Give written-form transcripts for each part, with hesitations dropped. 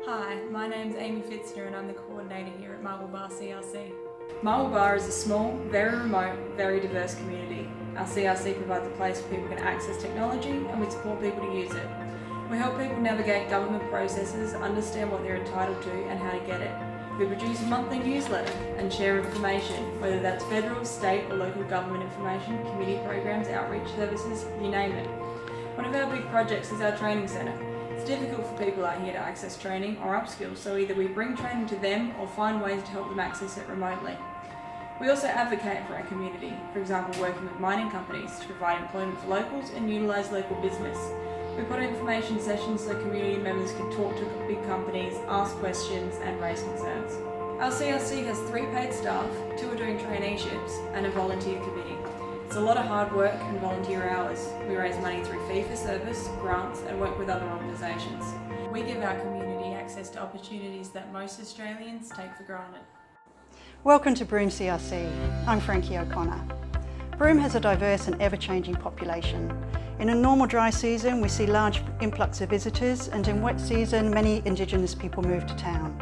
Hi, my name's Amy Fitzner and I'm the coordinator here at Marble Bar CRC. Marble Bar is a small, very remote, very diverse community. Our CRC provides a place where people can access technology and we support people to use it. We help people navigate government processes, understand what they're entitled to and how to get it. We produce a monthly newsletter and share information, whether that's federal, state or local government information, community programs, outreach services, you name it. One of our big projects is our training centre. It's difficult for people out here to access training or upskill, so either we bring training to them or find ways to help them access it remotely. We also advocate for our community, for example working with mining companies to provide employment for locals and utilise local business. We put on information sessions so community members can talk to big companies, ask questions and raise concerns. Our CRC has 3 paid staff, 2 are doing traineeships and a volunteer committee. It's a lot of hard work and volunteer hours. We raise money through fee-for-service, grants and work with other organisations. We give our community access to opportunities that most Australians take for granted. Welcome to Broome CRC. I'm Frankie O'Connor. Broome has a diverse and ever-changing population. In a normal dry season we see large influx of visitors, and in wet season many Indigenous people move to town.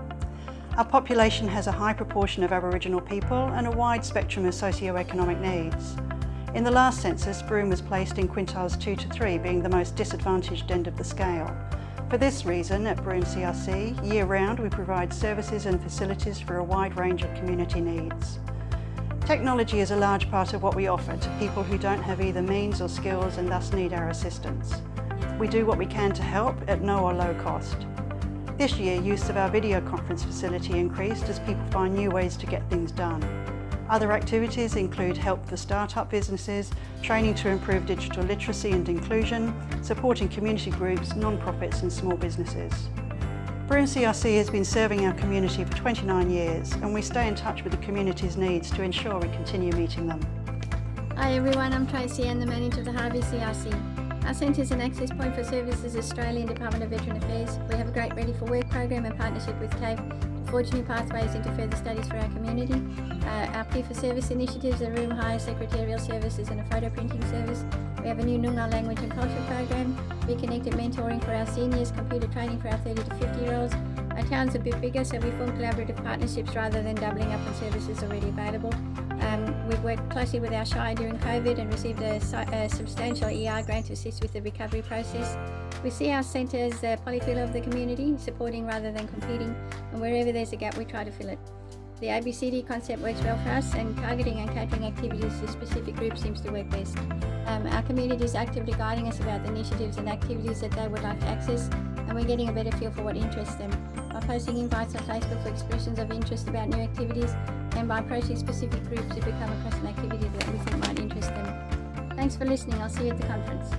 Our population has a high proportion of Aboriginal people and a wide spectrum of socio-economic needs. In the last census, Broome was placed in quintiles 2 to 3, being the most disadvantaged end of the scale. For this reason, at Broome CRC, year-round we provide services and facilities for a wide range of community needs. Technology is a large part of what we offer to people who don't have either means or skills and thus need our assistance. We do what we can to help at no or low cost. This year, use of our video conference facility increased as people find new ways to get things done. Other activities include help for start-up businesses, training to improve digital literacy and inclusion, supporting community groups, non-profits and small businesses. Broome CRC has been serving our community for 29 years and we stay in touch with the community's needs to ensure we continue meeting them. Hi everyone, I'm Tracy and the manager of the Harvey CRC. Our centre is an access point for Services Australian Department of Veteran Affairs. We have a great Ready for Work program in partnership with TAFE to forge new pathways into further studies for our community. Our Fee for Service initiatives are room hire, secretarial services and a photo printing service. We have a new Noongar language and culture program, Reconnected mentoring for our seniors, computer training for our 30 to 50-year-olds. Our town's a bit bigger, so we form collaborative partnerships rather than doubling up on services already available. We've worked closely with our Shire during COVID and received a substantial ER grant to assist with the recovery process. We see our centre as a polyfill of the community, supporting rather than competing, and wherever there's a gap we try to fill it. The ABCD concept works well for us, and targeting and catering activities to specific groups seems to work best. Our community is actively guiding us about the initiatives and activities that they would like to access, and we're getting a better feel for what interests them. By posting invites on Facebook for expressions of interest about new activities, and by approaching specific groups if we come across an activity that we think might interest them. Thanks for listening. I'll see you at the conference.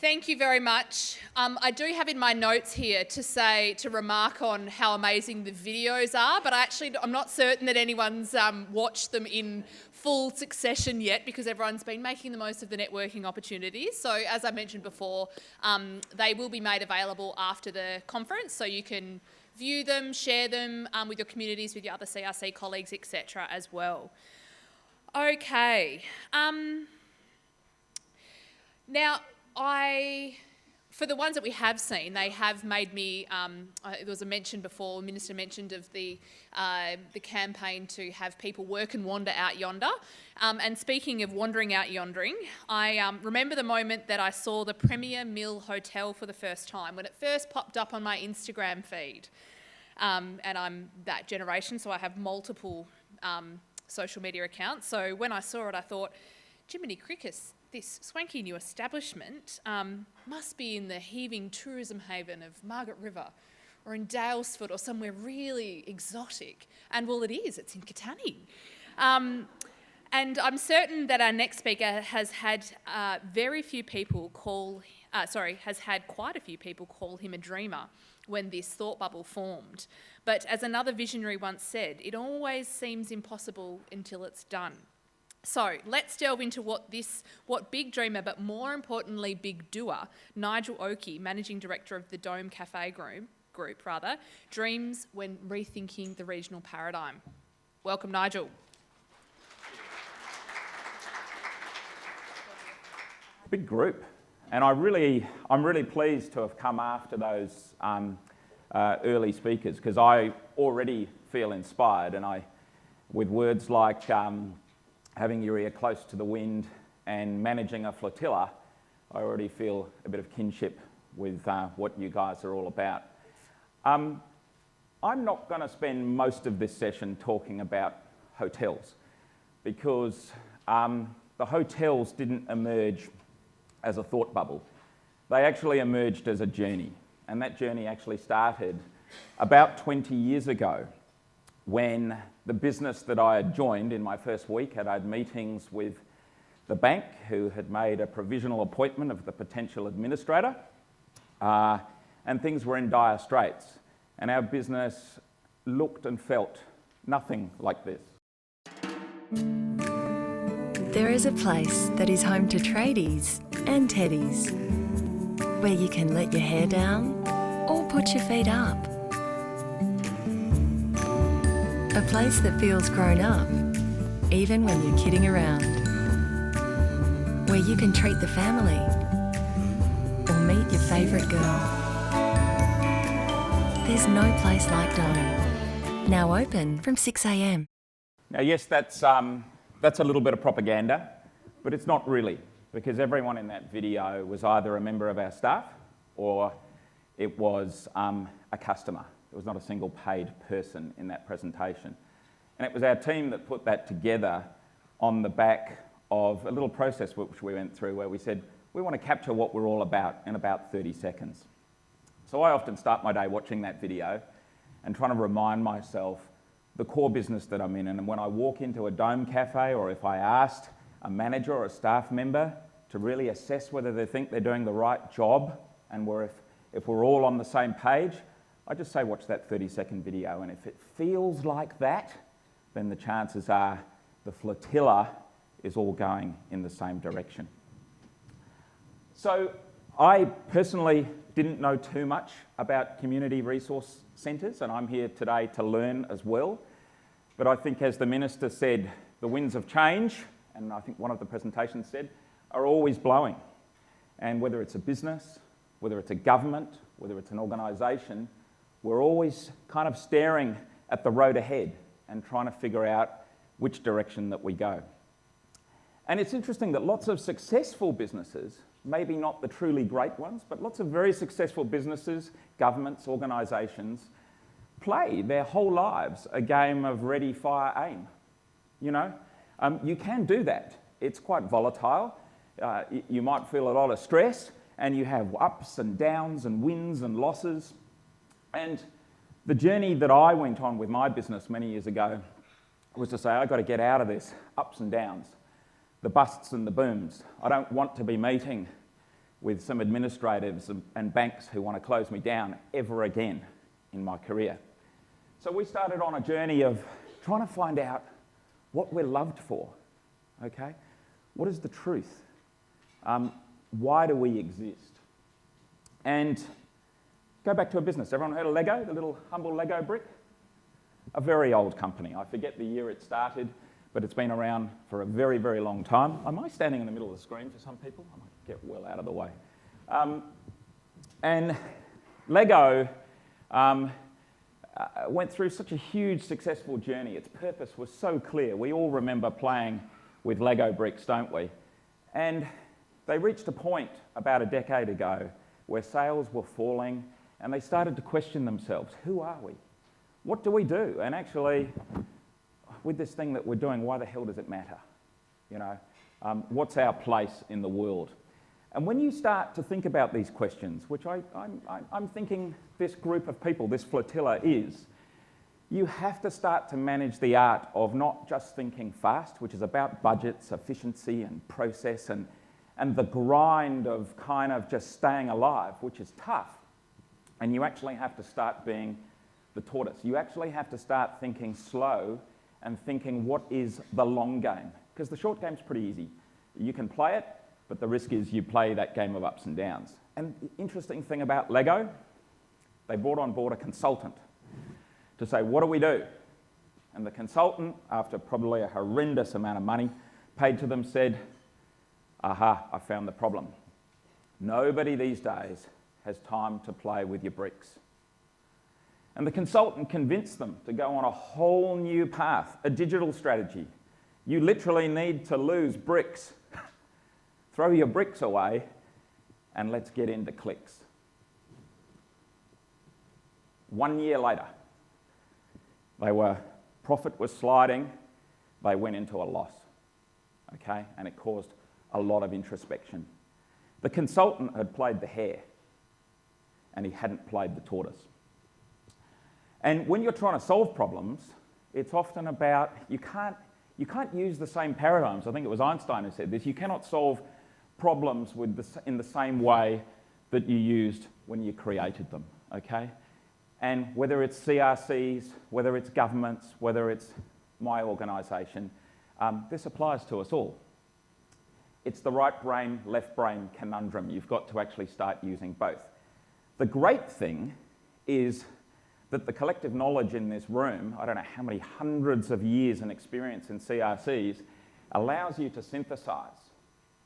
Thank you very much. I do have in my notes here to remark on how amazing the videos are, but I'm not certain that anyone's watched them in full succession yet because everyone's been making the most of the networking opportunities. So as I mentioned before, they will be made available after the conference, so you can view them, share them with your communities, with your other CRC colleagues, etc. as well. Okay. Now, for the ones that we have seen, they have made me, there was a mention before, the Minister mentioned of the campaign to have people work and wander out yonder. And speaking of wandering out yondering, I remember the moment that I saw the Premier Mill Hotel for the first time, when it first popped up on my Instagram feed. And I'm that generation, so I have multiple social media accounts. So when I saw it, I thought, Jiminy Crickets, this swanky new establishment must be in the heaving tourism haven of Margaret River or in Dalesford or somewhere really exotic. And well, it is, it's in Katanning. And I'm certain that our next speaker has had has had quite a few people call him a dreamer when this thought bubble formed. But as another visionary once said, it always seems impossible until it's done. So let's delve into what big dreamer, but more importantly, big doer, Nigel Oakey, Managing Director of the Dome Cafe Group, dreams when rethinking the regional paradigm. Welcome, Nigel. Big group, and I'm really pleased to have come after those early speakers, because I already feel inspired, and with words like having your ear close to the wind and managing a flotilla, I already feel a bit of kinship with what you guys are all about. I'm not going to spend most of this session talking about hotels, because the hotels didn't emerge as a thought bubble. They actually emerged as a journey, and that journey actually started about 20 years ago, when the business that I had joined in my first week had had meetings with the bank, who had made a provisional appointment of the potential administrator, and things were in dire straits. And our business looked and felt nothing like this. There is a place that is home to tradies and teddies, where you can let your hair down or put your feet up. A place that feels grown up, even when you're kidding around. Where you can treat the family or meet your favourite girl. There's no place like Dome. Now open from 6 a.m. Now, yes, that's a little bit of propaganda, but it's not really, because everyone in that video was either a member of our staff or it was a customer. There was not a single paid person in that presentation. And it was our team that put that together on the back of a little process which we went through, where we said, we want to capture what we're all about in about 30 seconds. So I often start my day watching that video and trying to remind myself the core business that I'm in. And when I walk into a Dome Cafe, or if I asked a manager or a staff member to really assess whether they think they're doing the right job, and if we're all on the same page, I just say watch that 30-second video, and if it feels like that, then the chances are the flotilla is all going in the same direction. So I personally didn't know too much about community resource centres, and I'm here today to learn as well. But I think, as the Minister said, the winds of change, and I think one of the presentations said, are always blowing. And whether it's a business, whether it's a government, whether it's an organisation, we're always kind of staring at the road ahead and trying to figure out which direction that we go. And it's interesting that lots of successful businesses, maybe not the truly great ones, but lots of very successful businesses, governments, organisations, play their whole lives a game of ready, fire, aim. You know, you can do that. It's quite volatile. You might feel a lot of stress, and you have ups and downs and wins and losses. And the journey that I went on with my business many years ago was to say, I've got to get out of this ups and downs, the busts and the booms. I don't want to be meeting with some administrators and banks who want to close me down ever again in my career. So we started on a journey of trying to find out what we're loved for, okay? What is the truth? Why do we exist? And go back to a business. Everyone heard of Lego, the little humble Lego brick? A very old company. I forget the year it started, but it's been around for a very, very long time. Am I standing in the middle of the screen for some people? I might get well out of the way. And Lego went through such a huge successful journey. Its purpose was so clear. We all remember playing with Lego bricks, don't we? And they reached a point about a decade ago where sales were falling and they started to question themselves. Who are we? What do we do? And actually, with this thing that we're doing, why the hell does it matter? You know, what's our place in the world? And when you start to think about these questions, which I'm thinking this group of people, this flotilla is, you have to start to manage the art of not just thinking fast, which is about budgets, efficiency and process and the grind of kind of just staying alive, which is tough. And you actually have to start being the tortoise. You actually have to start thinking slow and thinking what is the long game. Because the short game's pretty easy. You can play it, but the risk is you play that game of ups and downs. And the interesting thing about Lego, they brought on board a consultant to say, what do we do? And the consultant, after probably a horrendous amount of money paid to them, said, aha, I found the problem. Nobody these days has time to play with your bricks. And the consultant convinced them to go on a whole new path, a digital strategy. You literally need to lose bricks. Throw your bricks away and let's get into clicks. 1 year later, profit was sliding, they went into a loss, okay? And it caused a lot of introspection. The consultant had played the hare and he hadn't played the tortoise. And when you're trying to solve problems, it's often about, you can't use the same paradigms. I think it was Einstein who said this. You cannot solve problems in the same way that you used when you created them, okay? And whether it's CRCs, whether it's governments, whether it's my organisation, this applies to us all. It's the right brain, left brain conundrum. You've got to actually start using both. The great thing is that the collective knowledge in this room, I don't know how many hundreds of years and experience in CRCs, allows you to synthesise.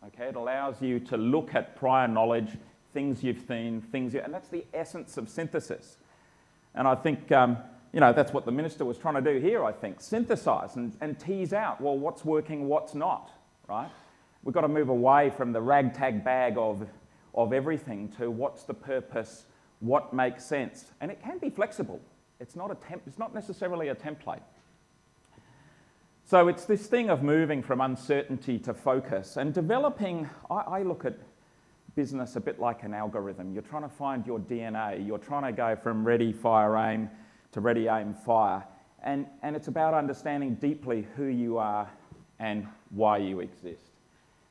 Okay, it allows you to look at prior knowledge, things you've seen, and that's the essence of synthesis. And I think, that's what the Minister was trying to do here, I think, synthesise and tease out, well, what's working, what's not, right? We've got to move away from the ragtag bag of everything to what's the purpose, what makes sense. And it can be flexible. It's not necessarily a template. So it's this thing of moving from uncertainty to focus and developing. I look at business a bit like an algorithm. You're trying to find your DNA. You're trying to go from ready, fire, aim to ready, aim, fire. And it's about understanding deeply who you are and why you exist.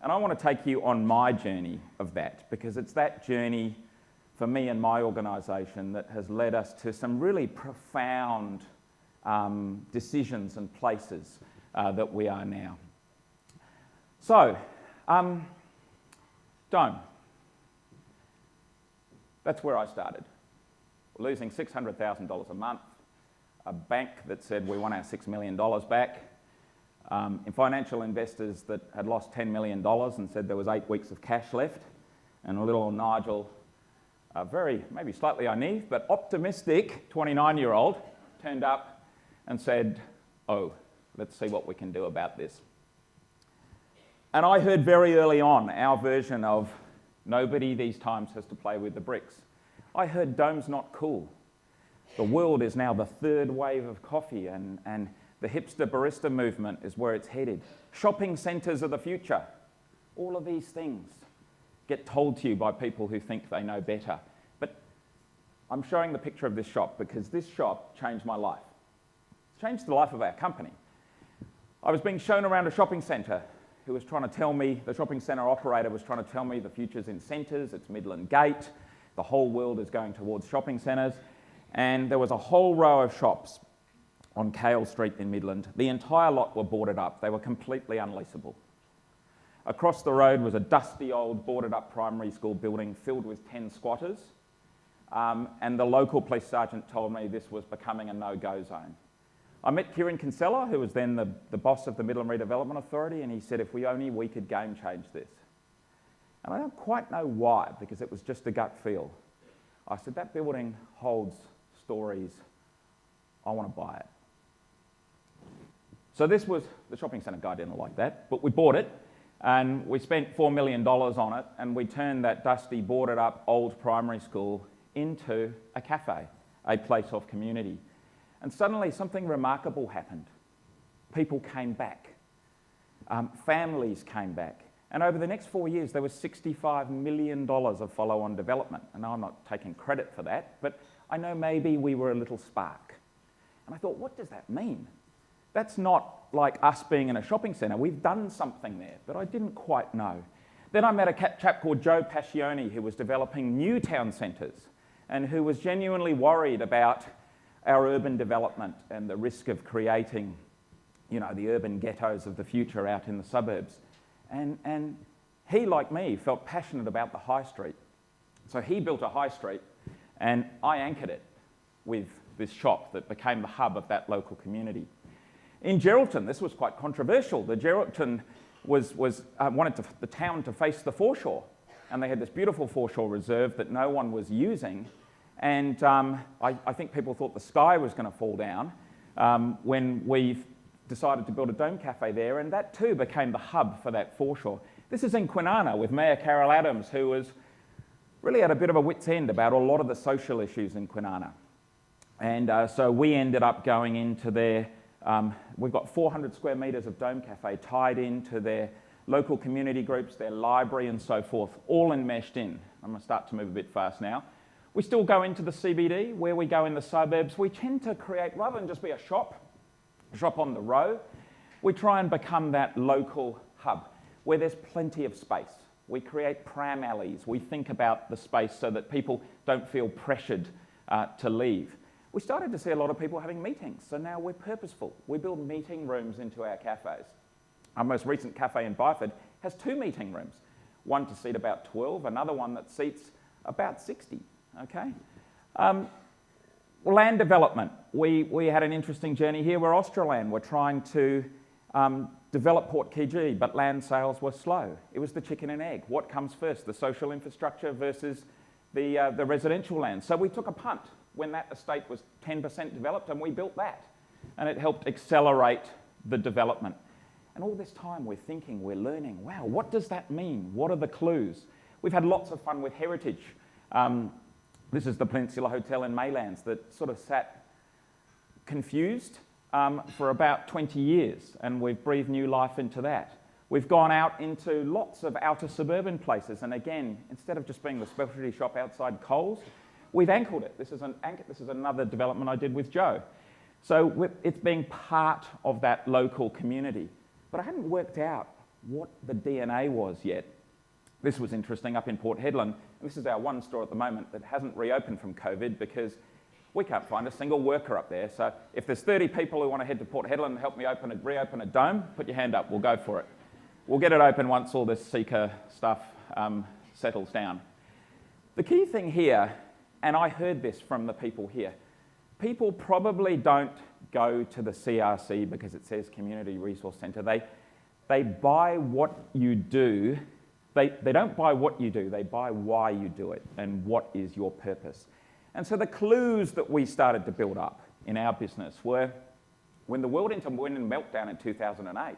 And I want to take you on my journey of that, because it's that journey for me and my organisation that has led us to some really profound decisions and places that we are now. So, Dome. That's where I started. Losing $600,000 a month, a bank that said we want our $6 million back, in financial investors that had lost $10 million and said there was 8 weeks of cash left, and a little Nigel, very, maybe slightly naive, but optimistic 29-year-old turned up and said, oh, let's see what we can do about this. And I heard very early on our version of nobody these times has to play with the bricks. I heard Dome's not cool. The world is now the third wave of coffee and the hipster barista movement is where it's headed. Shopping centres are the future. All of these things get told to you by people who think they know better. But I'm showing the picture of this shop because this shop changed my life. It's changed the life of our company. I was being shown around a shopping centre who was trying to tell me, the shopping centre operator was trying to tell me the future's in centres, it's Midland Gate, the whole world is going towards shopping centres, and there was a whole row of shops on Kale Street in Midland. The entire lot were boarded up. They were completely unleasable. Across the road was a dusty old boarded up primary school building filled with 10 squatters, and the local police sergeant told me this was becoming a no-go zone. I met Kieran Kinsella, who was then the boss of the Midland Redevelopment Authority, and he said if we could game change this. And I don't quite know why, because it was just a gut feel. I said, that building holds stories. I want to buy it. So this was the shopping centre Guidera like that, but we bought it and we spent $4 million on it, and we turned that dusty, boarded up old primary school into a cafe, a place of community. And suddenly something remarkable happened. People came back. Families came back. And over the next 4 years, there was $65 million of follow-on development. And I'm not taking credit for that, but I know maybe we were a little spark. And I thought, what does that mean? That's not like us being in a shopping centre. We've done something there, but I didn't quite know. Then I met a chap called Joe Passione, who was developing new town centres and who was genuinely worried about our urban development and the risk of creating, you know, the urban ghettos of the future out in the suburbs. And he, like me, felt passionate about the high street. So he built a high street, and I anchored it with this shop that became the hub of that local community. In Geraldton, this was quite controversial. The Geraldton wanted the town to face the foreshore, and they had this beautiful foreshore reserve that no one was using. And I think people thought the sky was going to fall down when we decided to build a dome cafe there, and that too became the hub for that foreshore. This is in Kwinana with Mayor Carol Adams, who was really at a bit of a wit's end about a lot of the social issues in Kwinana. And so we ended up going into their, we've got 400 square metres of dome cafe tied into their local community groups, their library and so forth, all enmeshed in. I'm going to start to move a bit fast now. We still go into the CBD, where we go in the suburbs. We tend to create, rather than just be a shop on the row, we try and become that local hub where there's plenty of space. We create pram alleys. We think about the space so that people don't feel pressured to leave. We started to see a lot of people having meetings, so now we're purposeful. We build meeting rooms into our cafes. Our most recent cafe in Byford has 2 meeting rooms, one to seat about 12, another one that seats about 60, okay? Land development. We had an interesting journey here. We're Australand. We're trying to develop Port Coogee, but land sales were slow. It was the chicken and egg. What comes first, the social infrastructure versus the residential land? So we took a punt when that estate was 10% developed, and we built that. And it helped accelerate the development. And all this time we're thinking, we're learning, wow, what does that mean? What are the clues? We've had lots of fun with heritage. This is the Peninsula Hotel in Maylands that sort of sat confused for about 20 years, and we've breathed new life into that. We've gone out into lots of outer suburban places, and again, instead of just being the specialty shop outside Coles, we've anchored it. This is another development I did with Joe. So it's being part of that local community. But I hadn't worked out what the DNA was yet. This was interesting up in Port Hedland. This is our one store at the moment that hasn't reopened from COVID because we can't find a single worker up there. So if there's 30 people who want to head to Port Hedland and help me reopen a dome, put your hand up, we'll go for it. We'll get it open once all this seeker stuff settles down. The key thing here, and I heard this from the people here, people probably don't go to the CRC because it says Community Resource Centre. They buy what you do. They don't buy what you do, they buy why you do it and what is your purpose. And so the clues that we started to build up in our business were when the world went into meltdown in 2008,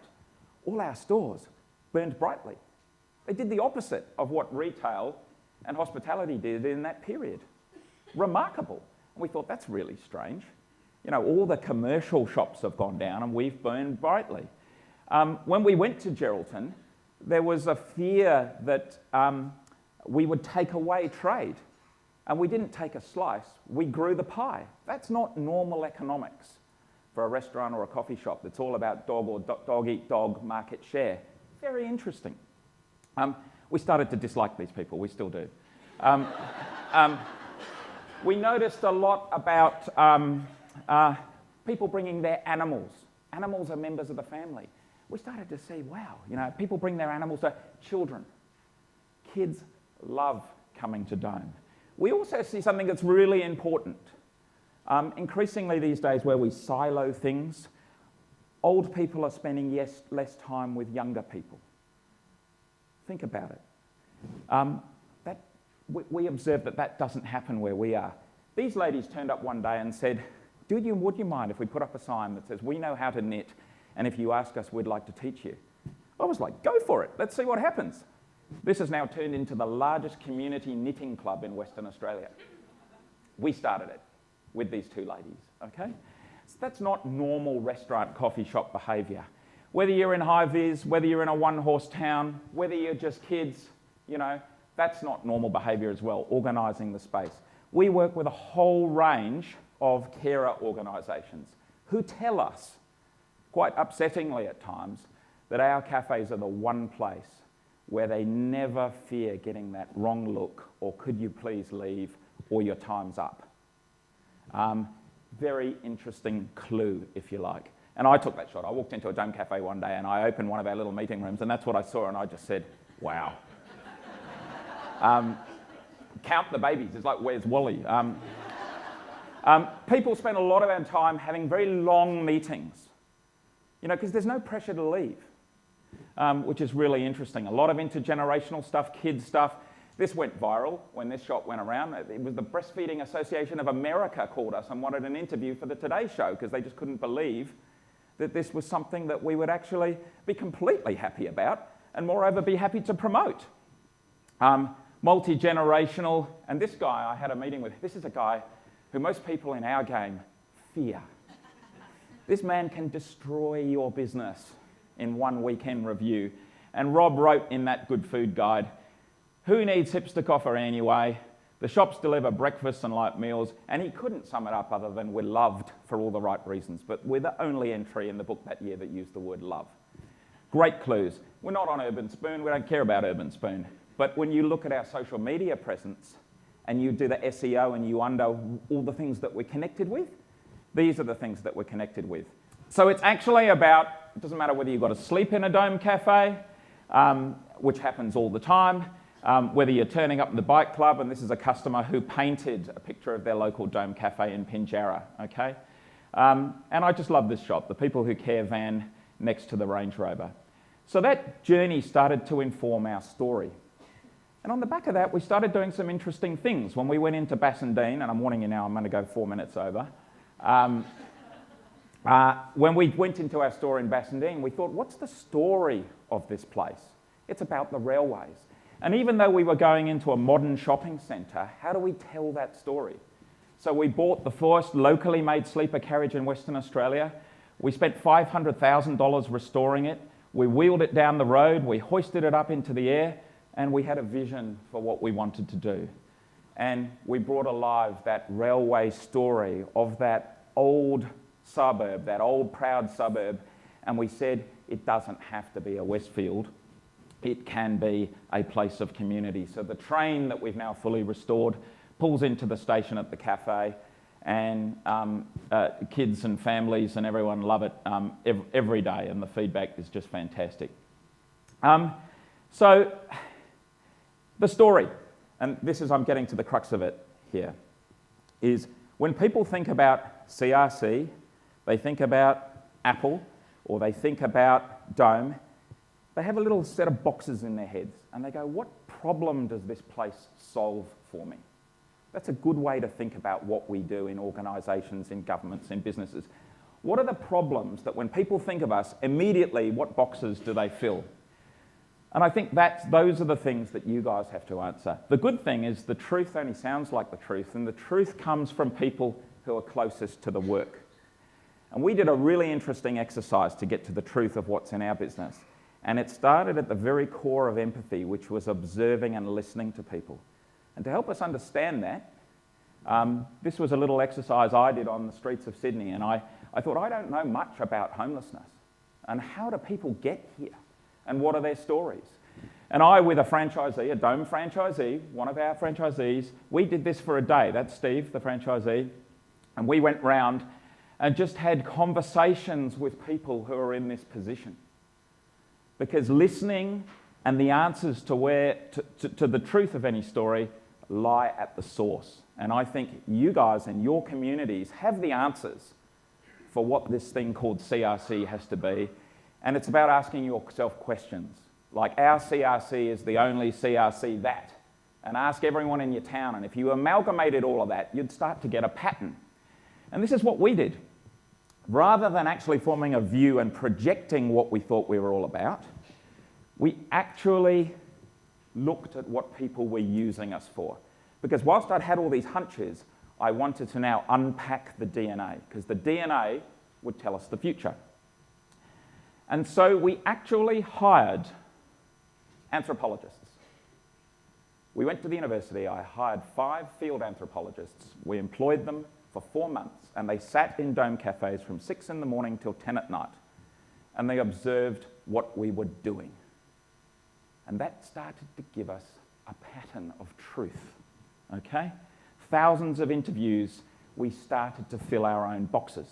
all our stores burned brightly. They did the opposite of what retail and hospitality did in that period. Remarkable. And we thought, that's really strange. You know, all the commercial shops have gone down and we've burned brightly. When we went to Geraldton, there was a fear that we would take away trade. And we didn't take a slice, we grew the pie. That's not normal economics for a restaurant or a coffee shop that's all about dog-eat-dog market share. Very interesting. We started to dislike these people, we still do. We noticed a lot about people bringing their animals. Animals are members of the family. We started to see, wow, you know, people bring their animals to children. Kids love coming to Dome. We also see something that's really important. Increasingly these days where we silo things, old people are spending less time with younger people. Think about it. we observed that that doesn't happen where we are. These ladies turned up one day and said, would you mind if we put up a sign that says, we know how to knit, and if you ask us, we'd like to teach you? I was like, go for it, let's see what happens. This has now turned into the largest community knitting club in Western Australia. We started it with these two ladies, okay? So that's not normal restaurant, coffee shop behaviour. Whether you're in high vis, whether you're in a one-horse town, whether you're just kids, that's not normal behaviour as well, organising the space. We work with a whole range of carer organisations who tell us, quite upsettingly at times, that our cafes are the one place where they never fear getting that wrong look, or could you please leave, or your time's up. Very interesting clue, if you like. And I took that shot. I walked into a Dome Cafe one day and I opened one of our little meeting rooms, and that's what I saw, and I just said, wow. Count the babies. It's like, where's Wally? People spend a lot of our time having very long meetings, because there's no pressure to leave, which is really interesting. A lot of intergenerational stuff, kids stuff. This went viral when this shot went around. It was the Breastfeeding Association of America called us and wanted an interview for the Today Show because they just couldn't believe that this was something that we would actually be completely happy about and moreover be happy to promote. Multi-generational, and this guy I had a meeting with, this is a guy who most people in our game fear. This man can destroy your business in one weekend review. And Rob wrote in that Good Food Guide, who needs hipster coffee anyway? The shops deliver breakfasts and light meals, and he couldn't sum it up other than we're loved for all the right reasons, but we're the only entry in the book that year that used the word love. Great clues. We're not on Urban Spoon, we don't care about Urban Spoon. But when you look at our social media presence and you do the SEO and you undo all the things that we're connected with, these are the things that we're connected with. So it's actually about, it doesn't matter whether you've got to sleep in a Dome Cafe, which happens all the time, whether you're turning up in the bike club, and this is a customer who painted a picture of their local Dome Cafe in Pinjarra, okay? And I just love this shop, the people who caravan next to the Range Rover. So that journey started to inform our story. And on the back of that, we started doing some interesting things. When we went into Bassendean, and I'm warning you now, I'm going to go 4 minutes over. When we went into our store in Bassendean, we thought, what's the story of this place? It's about the railways. And even though we were going into a modern shopping centre, how do we tell that story? So we bought the first locally made sleeper carriage in Western Australia. We spent $500,000 restoring it. We wheeled it down the road, we hoisted it up into the air, and we had a vision for what we wanted to do. And we brought alive that railway story of that old suburb, that old proud suburb, and we said it doesn't have to be a Westfield, it can be a place of community. So the train that we've now fully restored pulls into the station at the cafe, and kids and families and everyone love it every day, and the feedback is just fantastic. So the story, and this is, I'm getting to the crux of it here, is when people think about CRC, they think about Apple, or they think about Dome, they have a little set of boxes in their heads, and they go, what problem does this place solve for me? That's a good way to think about what we do in organisations, in governments, in businesses. What are the problems that when people think of us, immediately what boxes do they fill? And I think those are the things that you guys have to answer. The good thing is the truth only sounds like the truth, and the truth comes from people who are closest to the work. And we did a really interesting exercise to get to the truth of what's in our business. And it started at the very core of empathy, which was observing and listening to people. And to help us understand that, this was a little exercise I did on the streets of Sydney, and I thought, I don't know much about homelessness, and how do people get here, and what are their stories? And I, with a franchisee, a Dome franchisee, one of our franchisees, we did this for a day. That's Steve, the franchisee, and we went round and just had conversations with people who are in this position. Because listening and the answers to the truth of any story lie at the source. And I think you guys and your communities have the answers for what this thing called CRC has to be. And it's about asking yourself questions. Like, our CRC is the only CRC that and ask everyone in your town, and if you amalgamated all of that, you'd start to get a pattern. And this is what we did. Rather than actually forming a view and projecting what we thought we were all about, we actually looked at what people were using us for. Because whilst I'd had all these hunches, I wanted to now unpack the DNA, because the DNA would tell us the future. And so we actually hired anthropologists. We went to the university, I hired 5 field anthropologists. We employed them for 4 months, and they sat in dome cafes from 6 in the morning till 10 at night, and they observed what we were doing. And that started to give us a pattern of truth, okay? Thousands of interviews, we started to fill our own boxes.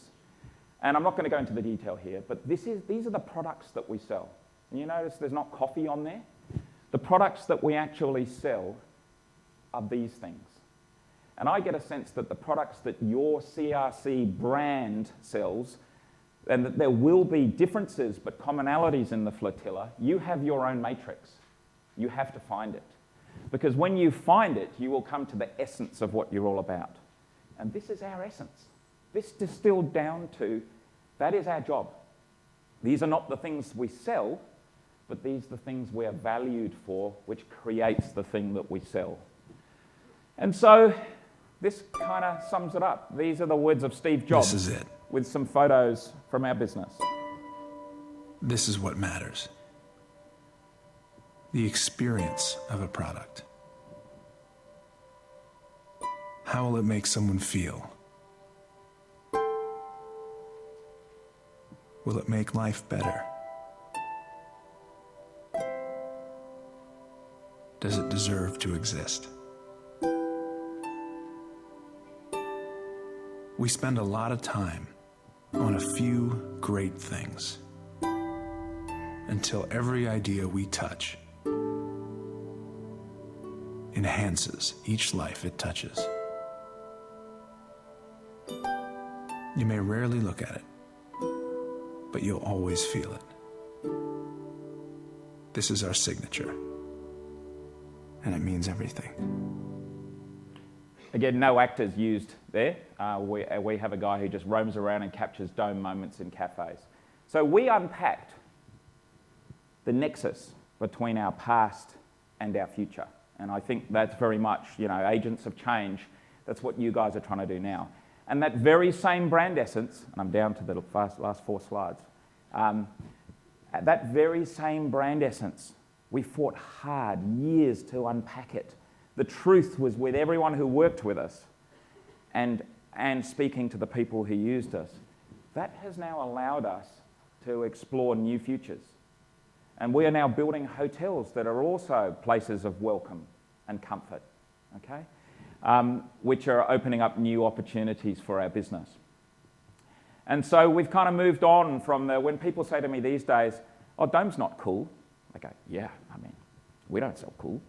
And I'm not going to go into the detail here, but these are the products that we sell. And you notice there's not coffee on there? The products that we actually sell are these things. And I get a sense that the products that your CRC brand sells, and that there will be differences but commonalities in the flotilla, you have your own matrix. You have to find it. Because when you find it, you will come to the essence of what you're all about. And this is our essence. This distilled down to, that is our job. These are not the things we sell, but these are the things we are valued for, which creates the thing that we sell. And so this kind of sums it up. These are the words of Steve Jobs. This is it. With some photos from our business. This is what matters. The experience of a product. How will it make someone feel? Will it make life better? Does it deserve to exist? We spend a lot of time on a few great things until every idea we touch enhances each life it touches. You may rarely look at it, but you'll always feel it. This is our signature, and it means everything. Again, no actors used there. We have a guy who just roams around and captures dome moments in cafes. So we unpacked the nexus between our past and our future. And I think that's very much, agents of change. That's what you guys are trying to do now. And that very same brand essence, and I'm down to the last 4 slides, that very same brand essence, we fought hard, years to unpack it. The truth was with everyone who worked with us and speaking to the people who used us. That has now allowed us to explore new futures. And we are now building hotels that are also places of welcome and comfort, okay? Which are opening up new opportunities for our business. And so we've kind of moved on from when people say to me these days, oh, dome's not cool. I go, yeah, we don't sell cool.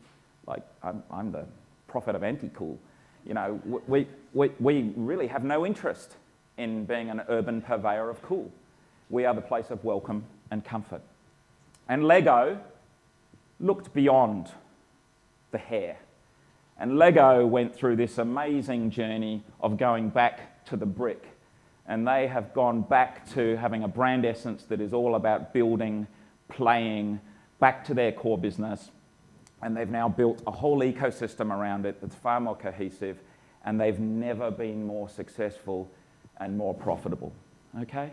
Like, I'm the prophet of anti-cool. We really have no interest in being an urban purveyor of cool. We are the place of welcome and comfort. And Lego looked beyond the hair. And Lego went through this amazing journey of going back to the brick. And they have gone back to having a brand essence that is all about building, playing, back to their core business. And they've now built a whole ecosystem around it that's far more cohesive, and they've never been more successful and more profitable, okay?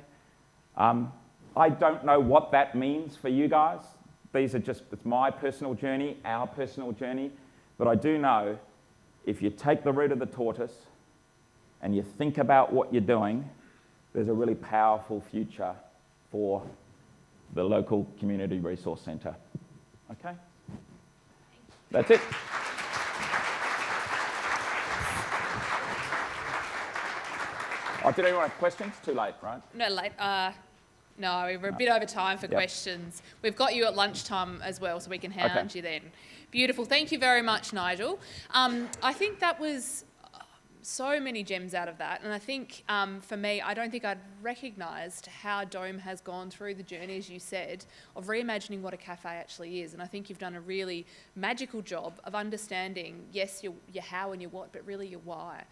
I don't know what that means for you guys. It's my personal journey, our personal journey, but I do know if you take the route of the tortoise and you think about what you're doing, there's a really powerful future for the local community resource centre, okay? That's it. Did anyone have questions? Too late, right? No, late. No, we're a bit over time for questions. We've got you at lunchtime as well, so we can hound you then. Beautiful. Thank you very much, Nigel. I think that was so many gems out of that. And I think for me, I don't think I'd recognised how Dome has gone through the journey, as you said, of reimagining what a cafe actually is. And I think you've done a really magical job of understanding, yes, your how and your what, but really your why.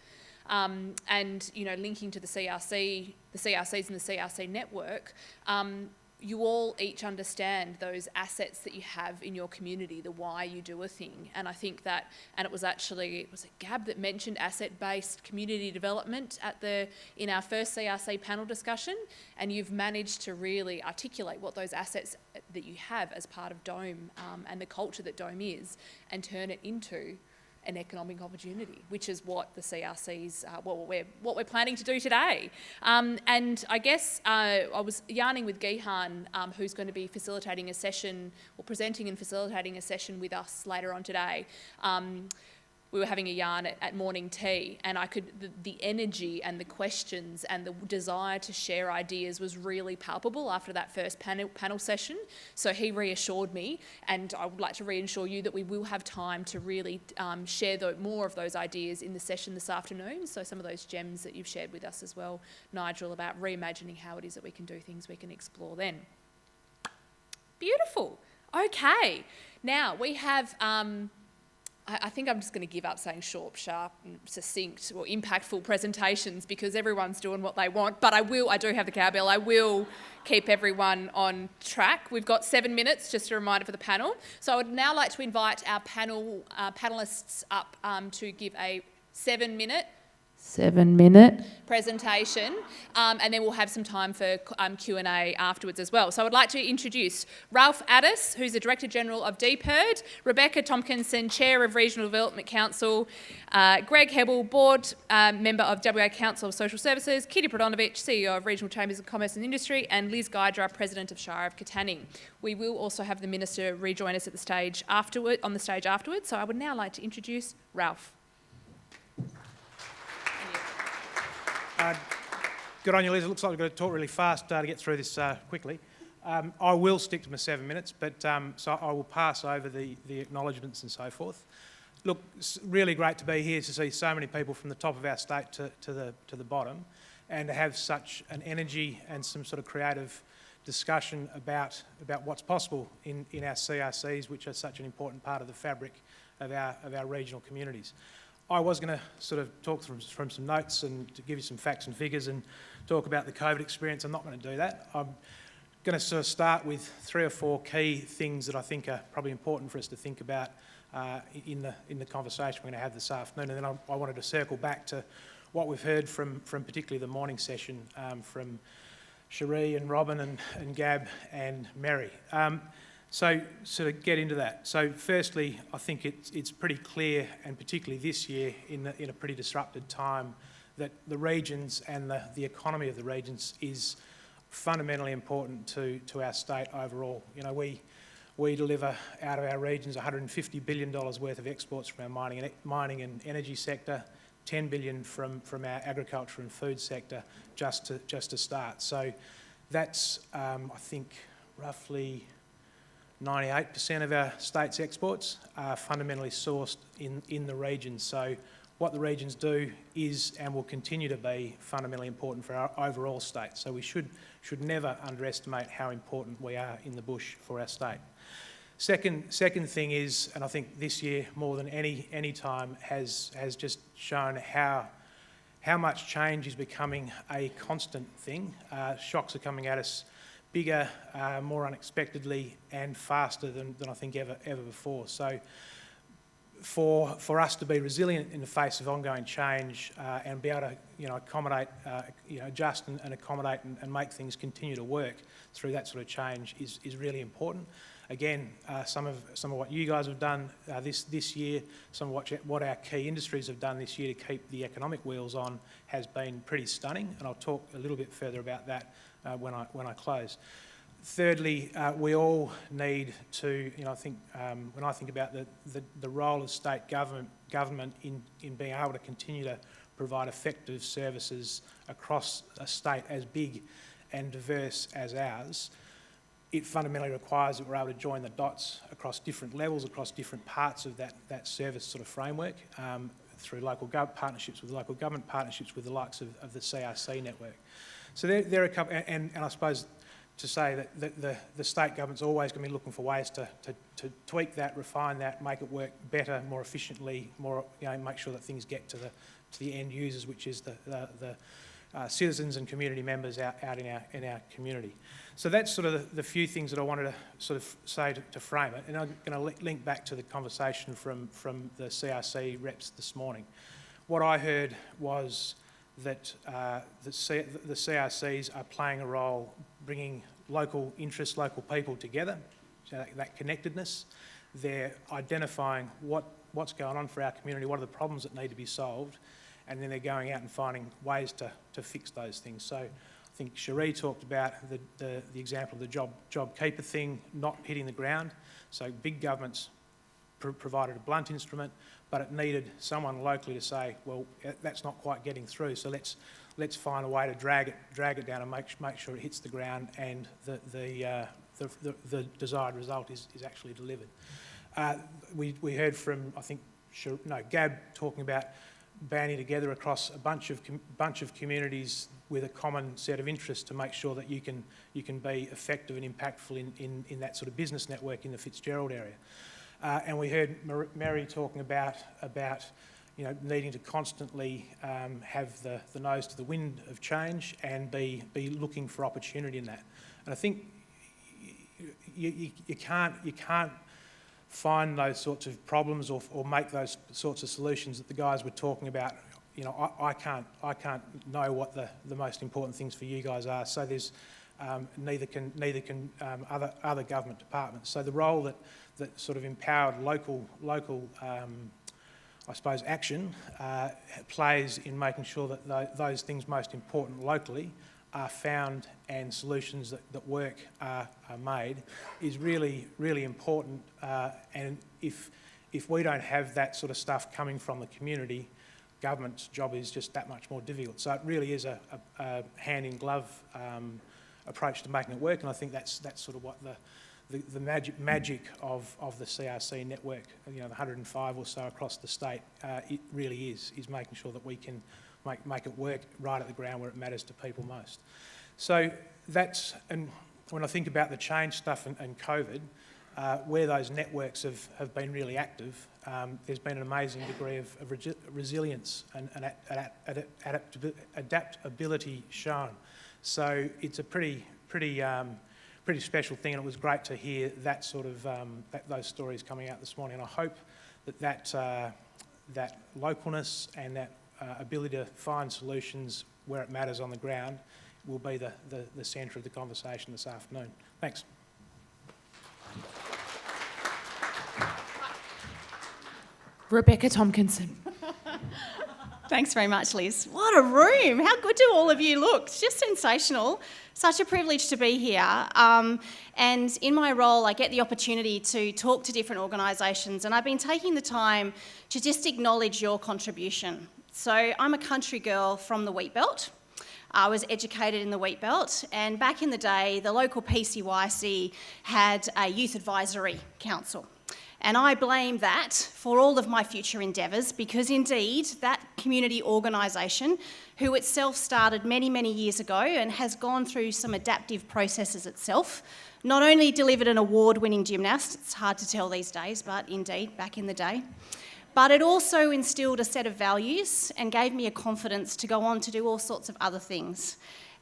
And, you know, linking to the CRCs and the CRC network, you all each understand those assets that you have in your community, the why you do a thing. And I think that, and it was Gab that mentioned asset-based community development in our first CRC panel discussion, and you've managed to really articulate what those assets that you have as part of Dome and the culture that Dome is, and turn it into an economic opportunity, which is what the CRCs, what we're planning to do today. And I guess I was yarning with Gihan, who's going to be facilitating a session, or presenting and facilitating a session with us later on today. We were having a yarn at morning tea, and the energy and the questions and the desire to share ideas was really palpable after that first panel session. So he reassured me, and I would like to reassure you that we will have time to really share more of those ideas in the session this afternoon. So some of those gems that you've shared with us as well, Nigel, about reimagining how it is that we can do things, we can explore then. Beautiful. Okay. Now we have... I think I'm just going to give up saying short, sharp, and succinct or impactful presentations, because everyone's doing what they want. But I do have the cowbell. I will keep everyone on track. We've got 7 minutes, just a reminder for the panel. So I would now like to invite our panellists up to give a 7-minute presentation, and then we'll have some time for Q&A afterwards as well. So I would like to introduce Ralf Addis, who's the Director General of DPIRD, Rebecca Tomkinson, Chair of Regional Development Council, Greg Hebble, Board Member of WA Council of Social Services, Kitty Prodonovich, CEO of Regional Chambers of Commerce and Industry, and Liz Guidera, President of Shire of Katanning. We will also have the Minister rejoin us on the stage afterwards. So I would now like to introduce Ralf. Good on you, Liz. It looks like we've got to talk really fast to get through this quickly. I will stick to my 7 minutes, but so I will pass over the acknowledgements and so forth. Look, it's really great to be here to see so many people from the top of our state to the bottom, and to have such an energy and some sort of creative discussion about what's possible in our CRCs, which are such an important part of the fabric of our regional communities. I was going to sort of talk from some notes and to give you some facts and figures and talk about the COVID experience. I'm not going to do that. I'm going to sort of start with 3 or 4 key things that I think are probably important for us to think about in the conversation we're going to have this afternoon. And then I wanted to circle back to what we've heard from particularly the morning session from Cherie and Robin and Gab and Mary. So sort of get into that. So firstly, I think it's pretty clear, and particularly this year in a pretty disrupted time, that the regions and the economy of the regions is fundamentally important to our state overall. You know, we deliver out of our regions $150 billion worth of exports from our mining and energy sector, 10 billion from our agriculture and food sector, just to start. So that's I think roughly 98% of our state's exports are fundamentally sourced in the regions. So what the regions do is and will continue to be fundamentally important for our overall state. So we should never underestimate how important we are in the bush for our state. Second thing is, and I think this year more than any time has just shown how much change is becoming a constant thing. Shocks are coming at us bigger, more unexpectedly, and faster than I think ever before. So for us to be resilient in the face of ongoing change and be able to accommodate, adjust and accommodate and make things continue to work through that sort of change is really important. Again, some of what you guys have done this year, some of what our key industries have done this year to keep the economic wheels on has been pretty stunning, and I'll talk a little bit further about that when I close. Thirdly, we all need to, I think when I think about the role of state government in being able to continue to provide effective services across a state as big and diverse as ours, it fundamentally requires that we're able to join the dots across different levels, across different parts of that service sort of framework. through local partnerships with local government, partnerships with the likes of the CRC network. So there are a couple, and I suppose to say that the state government's always going to be looking for ways to tweak that, refine that, make it work better, more efficiently, make sure that things get to the end users, which is the citizens and community members out in our community. So that's sort of the few things that I wanted to sort of say to frame it, and I'm going to link back to the conversation from the CRC reps this morning. What I heard was that the CRCs are playing a role bringing local interests, local people together, so that connectedness. They're identifying what's going on for our community, what are the problems that need to be solved, and then they're going out and finding ways to fix those things. So I think Cherie talked about the example of the JobKeeper thing not hitting the ground. So big governments provided a blunt instrument, but it needed someone locally to say, well, that's not quite getting through, so let's find a way to drag it down and make sure it hits the ground and the desired result is actually delivered. We heard from, I think, Gab talking about banding together across a bunch of communities with a common set of interests to make sure that you can be effective and impactful in that sort of business network in the Fitzgerald area. And we heard Mary talking about needing to constantly have the nose to the wind of change and be looking for opportunity in that. And I think you can't find those sorts of problems or make those sorts of solutions that the guys were talking about. I can't know what the most important things for you guys are. So there's neither can other government departments. So the role that sort of empowered local I suppose action plays in making sure that those things most important locally are found and solutions that work are made is really, really important. And if we don't have that sort of stuff coming from the community, government's job is just that much more difficult. So it really is a hand-in-glove approach to making it work, and I think that's sort of what the magic of the CRC network, the 105 or so across the state, it really is making sure that we can make it work right at the ground where it matters to people most. So and when I think about the change stuff and COVID, where those networks have been really active, there's been an amazing degree of resilience and adaptability shown. So it's a pretty special thing, and it was great to hear that sort of those stories coming out this morning. And I hope that localness and that ability to find solutions where it matters on the ground will be the centre of the conversation this afternoon. Thanks. Rebecca Tomkinson. Thanks very much, Liz. What a room. How good do all of you look? It's just sensational. Such a privilege to be here. And in my role, I get the opportunity to talk to different organisations, and I've been taking the time to just acknowledge your contribution. So I'm a country girl from the Wheat Belt. I was educated in the Wheat Belt, and back in the day, the local PCYC had a youth advisory council. And I blame that for all of my future endeavours, because indeed that community organisation, who itself started many, many years ago and has gone through some adaptive processes itself, not only delivered an award-winning gymnast, it's hard to tell these days, but indeed back in the day, but it also instilled a set of values and gave me a confidence to go on to do all sorts of other things.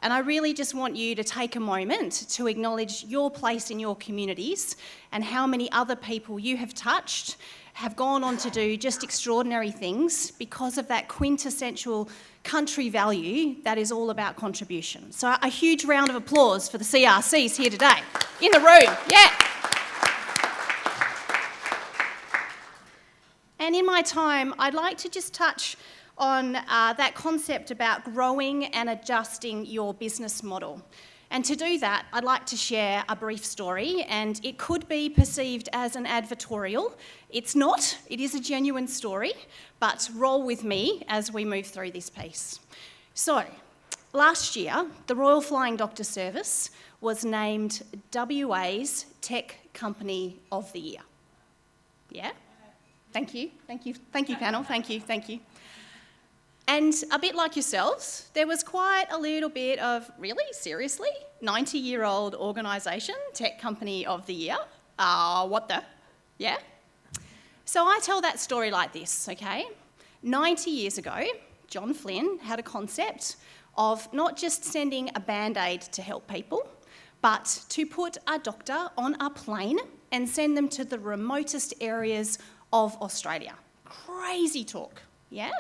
And I really just want you to take a moment to acknowledge your place in your communities and how many other people you have touched have gone on to do just extraordinary things because of that quintessential country value that is all about contribution. So a huge round of applause for the CRCs here today in the room. Yeah. And in my time, I'd like to just touch on that concept about growing and adjusting your business model. And to do that, I'd like to share a brief story, and it could be perceived as an advertorial. It's not, it is a genuine story, but roll with me as we move through this piece. So, last year, the Royal Flying Doctor Service was named WA's Tech Company of the Year. Yeah? Thank you panel, thank you. And a bit like yourselves, there was quite a little bit of, really, seriously, 90-year-old organisation, Tech Company of the Year. What the? Yeah? So I tell that story like this, okay? 90 years ago, John Flynn had a concept of not just sending a Band-Aid to help people, but to put a doctor on a plane and send them to the remotest areas of Australia. Crazy talk, yeah?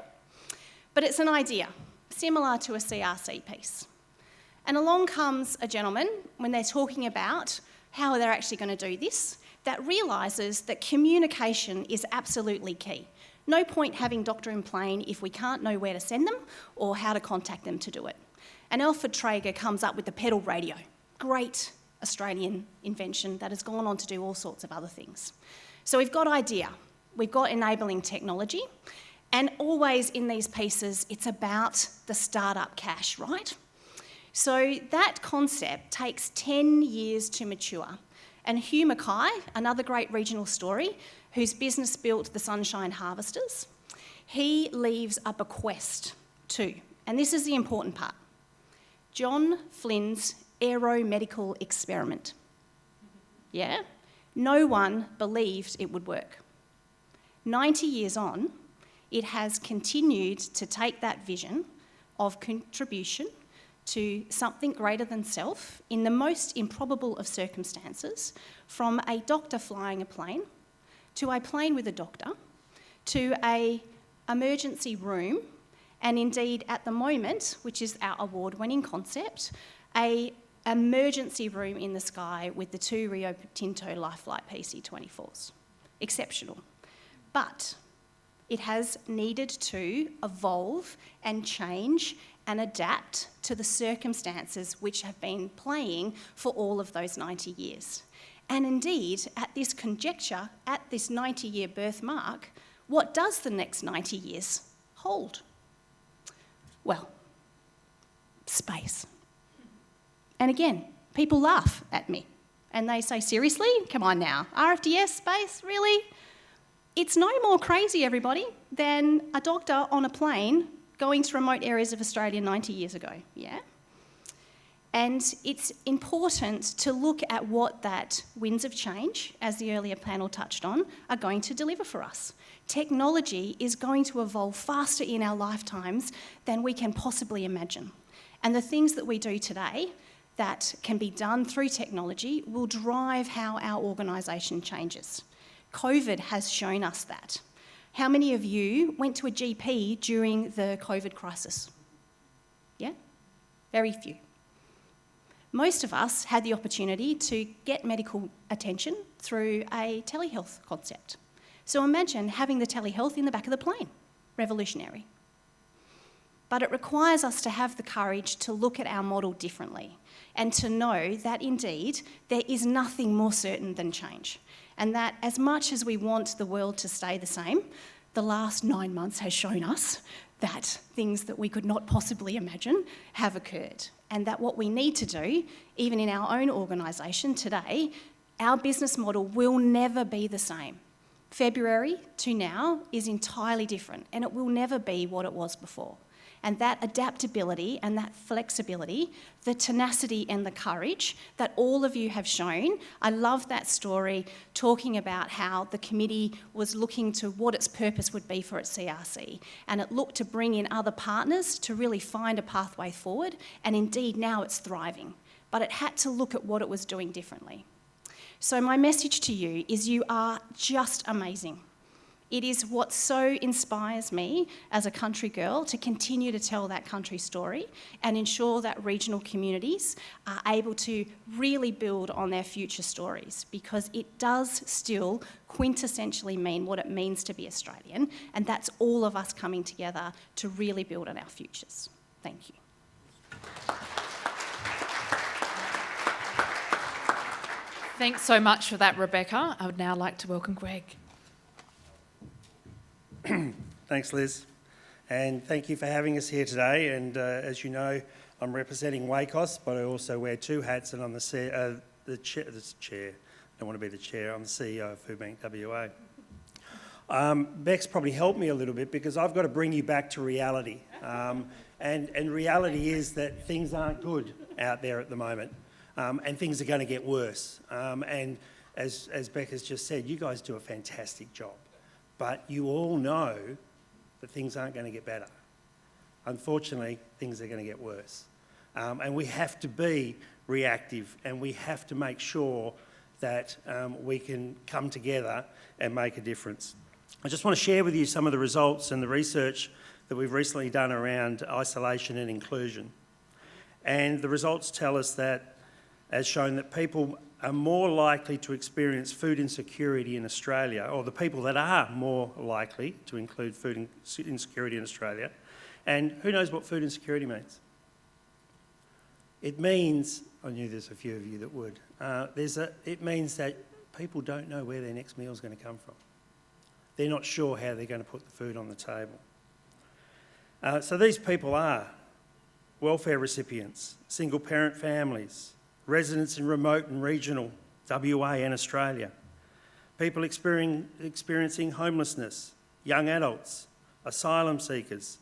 But it's an idea, similar to a CRC piece. And along comes a gentleman, when they're talking about how they're actually going to do this, that realises that communication is absolutely key. No point having doctor in plane if we can't know where to send them or how to contact them to do it. And Alfred Traeger comes up with the pedal radio. Great Australian invention that has gone on to do all sorts of other things. So we've got idea, we've got enabling technology, and always in these pieces, it's about the startup cash, right? So that concept takes 10 years to mature. And Hugh Mackay, another great regional story, whose business built the Sunshine Harvesters, he leaves a bequest too. And this is the important part. John Flynn's aeromedical experiment. Yeah? No one believed it would work. 90 years on, it has continued to take that vision of contribution to something greater than self in the most improbable of circumstances, from a doctor flying a plane, to a plane with a doctor, to an emergency room, and indeed at the moment, which is our award-winning concept, an emergency room in the sky with the 2 Rio Tinto Life Flight PC-24s. Exceptional. But it has needed to evolve and change and adapt to the circumstances which have been playing for all of those 90 years. And indeed, at this conjecture, at this 90-year birthmark, what does the next 90 years hold? Well, space. And again, people laugh at me and they say, seriously? Come on now, RFDS, space, really? It's no more crazy, everybody, than a doctor on a plane going to remote areas of Australia 90 years ago, yeah? And it's important to look at what that winds of change, as the earlier panel touched on, are going to deliver for us. Technology is going to evolve faster in our lifetimes than we can possibly imagine. And the things that we do today that can be done through technology will drive how our organisation changes. COVID has shown us that. How many of you went to a GP during the COVID crisis? Yeah? Very few. Most of us had the opportunity to get medical attention through a telehealth concept. So imagine having the telehealth in the back of the plane. Revolutionary. But it requires us to have the courage to look at our model differently and to know that indeed there is nothing more certain than change. And that as much as we want the world to stay the same, the last 9 months has shown us that things that we could not possibly imagine have occurred. And that what we need to do, even in our own organisation today, our business model will never be the same. February to now is entirely different, and it will never be what it was before. And that adaptability and that flexibility, the tenacity and the courage that all of you have shown. I love that story talking about how the committee was looking to what its purpose would be for its CRC, and it looked to bring in other partners to really find a pathway forward, and indeed now it's thriving. But it had to look at what it was doing differently. So my message to you is you are just amazing. It is what so inspires me as a country girl to continue to tell that country story and ensure that regional communities are able to really build on their future stories, because it does still quintessentially mean what it means to be Australian, and that's all of us coming together to really build on our futures. Thank you. Thanks so much for that, Rebecca. I would now like to welcome Greg. Thanks, Liz, and thank you for having us here today. And as you know, I'm representing WACOS, but I also wear two hats, and I'm the chair. I don't want to be the chair. I'm the CEO of Food Bank WA. Beck's probably helped me a little bit because I've got to bring you back to reality. And reality is that things aren't good out there at the moment, and things are going to get worse. And as Beck has just said, you guys do a fantastic job, but you all know that things aren't going to get better. Unfortunately, things are going to get worse. And we have to be reactive, and we have to make sure that we can come together and make a difference. I just want to share with you some of the results and the research that we've recently done around isolation and inclusion. And the results tell us that, as shown, that people are more likely to experience food insecurity in Australia, or the people that are more likely to include food insecurity in Australia. And who knows what food insecurity means? It means, I knew there's a few of you that would, it means that people don't know where their next meal is going to come from. They're not sure how they're going to put the food on the table. So these people are welfare recipients, single parent families, residents in remote and regional WA and Australia, people experiencing homelessness, young adults, asylum seekers,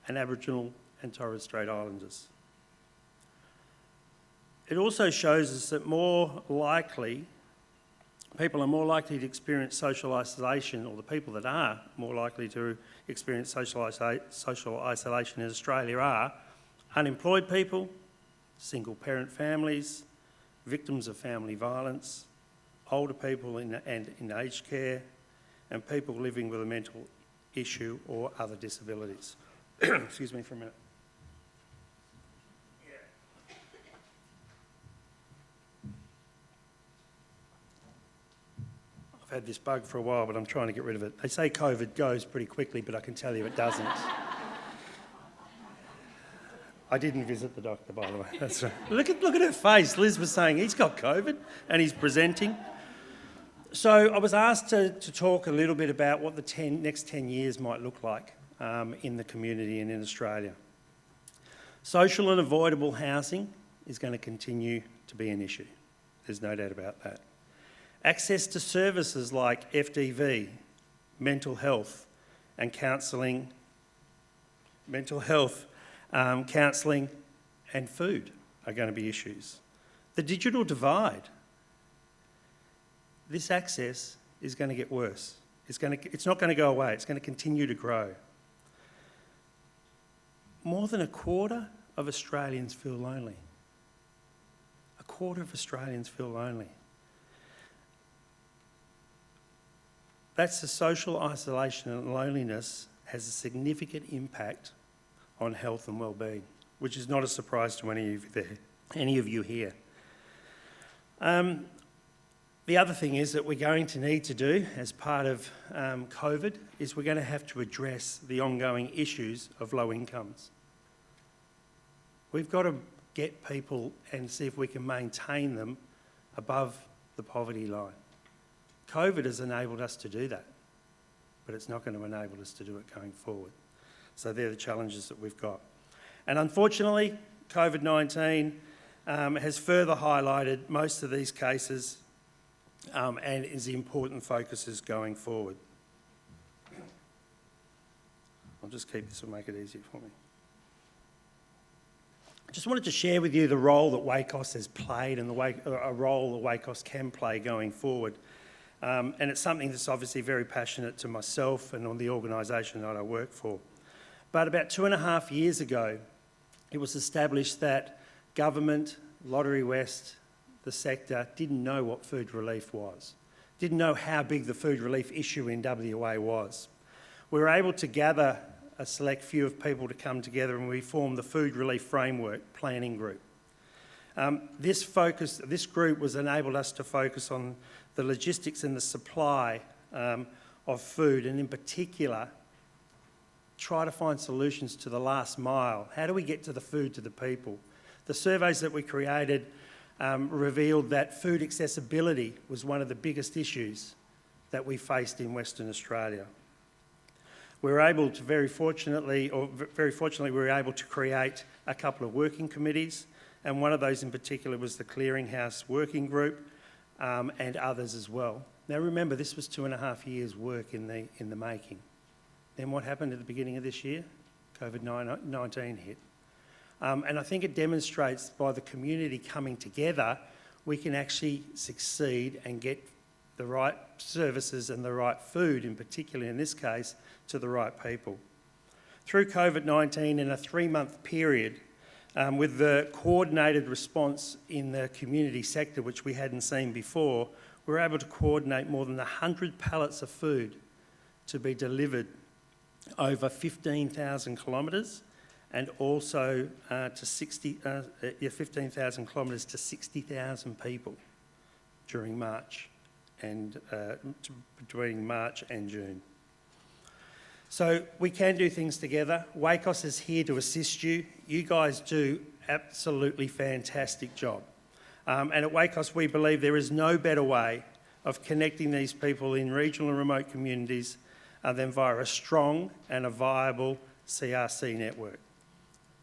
and Aboriginal and Torres Strait Islanders. It also shows us that people are more likely to experience social isolation, or the people that are more likely to experience social isolation in Australia are unemployed people, single parent families, victims of family violence, older people in aged care, and people living with a mental issue or other disabilities. Excuse me for a minute. I've had this bug for a while, but I'm trying to get rid of it. They say COVID goes pretty quickly, but I can tell you it doesn't. I didn't visit the doctor, by the way. That's right. Look at her face. Liz was saying he's got COVID and he's presenting. So I was asked to talk a little bit about what the next 10 years might look like in the community and in Australia. Social and avoidable housing is going to continue to be an issue. There's no doubt about that. Access to services like FDV, mental health and counselling, counselling and food are going to be issues. The digital divide. This access is going to get worse. It's not going to go away. It's going to continue to grow. More than a quarter of Australians feel lonely. A quarter of Australians feel lonely. That's the social isolation and loneliness has a significant impact on health and well-being, which is not a surprise to any of you here. The other thing is that we're going to need to do as part of COVID is we're going to have to address the ongoing issues of low incomes. We've got to get people and see if we can maintain them above the poverty line. COVID has enabled us to do that, but it's not going to enable us to do it going forward. So they're the challenges that we've got. And unfortunately, COVID-19 has further highlighted most of these cases and is the important focuses going forward. I'll just keep this and make it easier for me. I just wanted to share with you the role that WACOS has played and a role that WACOS can play going forward. And it's something that's obviously very passionate to myself and on the organisation that I work for. But about 2.5 years ago, it was established that government, Lottery West, the sector, didn't know what food relief was, didn't know how big the food relief issue in WA was. We were able to gather a select few of people to come together and we formed the Food Relief Framework Planning Group. This group was enabled us to focus on the logistics and the supply of food, and in particular, try to find solutions to the last mile. How do we get to the food to the people? The surveys that we created revealed that food accessibility was one of the biggest issues that we faced in Western Australia. We were able to, very fortunately, we were able to create a couple of working committees, and one of those in particular was the Clearinghouse Working Group and others as well. Now remember, this was 2.5 years' work in the making. Then what happened at the beginning of this year? COVID-19 hit. And I think it demonstrates by the community coming together, we can actually succeed and get the right services and the right food, in particular in this case, to the right people. Through COVID-19 in a 3-month period, with the coordinated response in the community sector, which we hadn't seen before, we were able to coordinate more than 100 pallets of food to be delivered over 15,000 kilometres and also 15,000 kilometres to 60,000 people during March and between March and June. So we can do things together. WACOS is here to assist you. You guys do absolutely fantastic job. And at WACOS we believe there is no better way of connecting these people in regional and remote communities than via a strong and a viable CRC network.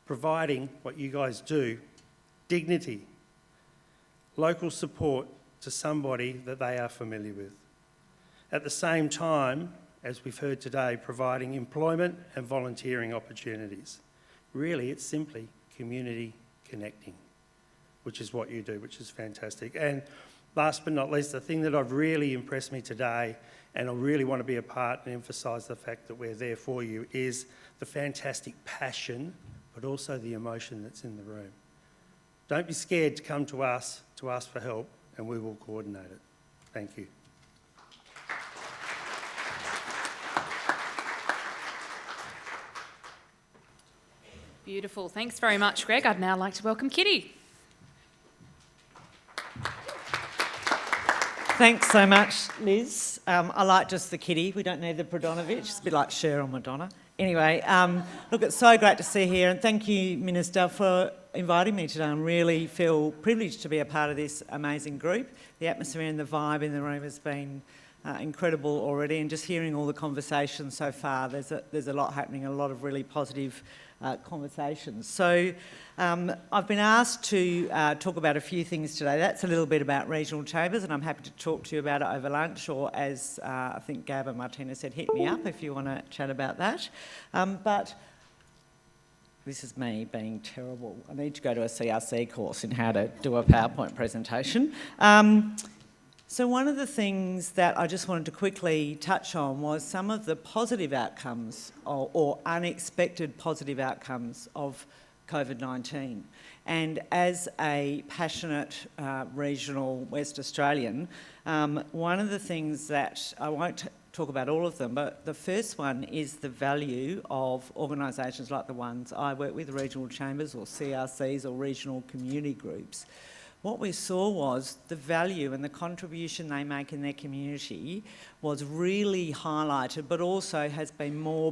Providing what you guys do, dignity, local support to somebody that they are familiar with. At the same time, as we've heard today, providing employment and volunteering opportunities. Really, it's simply community connecting, which is what you do, which is fantastic. And last but not least, the thing that have really impressed me today, and I really want to be a part and emphasise the fact that we're there for you, is the fantastic passion, but also the emotion that's in the room. Don't be scared to come to us to ask for help, and we will coordinate it. Thank you. Beautiful. Thanks very much, Greg. I'd now like to welcome Kitty. Thanks so much, Liz. I like just the kitty. We don't need the Prodonovich. It's a bit like Shire or Madonna. Anyway, look, it's so great to see you here, and thank you, Minister, for inviting me today. I really feel privileged to be a part of this amazing group. The atmosphere and the vibe in the room has been incredible already, and just hearing all the conversations so far, there's a lot happening, a lot of really positive conversations. So I've been asked to talk about a few things today. That's a little bit about regional chambers, and I'm happy to talk to you about it over lunch, or as I think Gab and Martina said, hit me up if you want to chat about that. But this is me being terrible. I need to go to a CRC course in how to do a PowerPoint presentation. So one of the things that I just wanted to quickly touch on was some of the positive outcomes or unexpected positive outcomes of COVID-19. And as a passionate regional West Australian, one of the things that I won't talk about all of them, but the first one is the value of organisations like the ones I work with, regional chambers or CRCs or regional community groups. What we saw was the value and the contribution they make in their community was really highlighted, but also has been more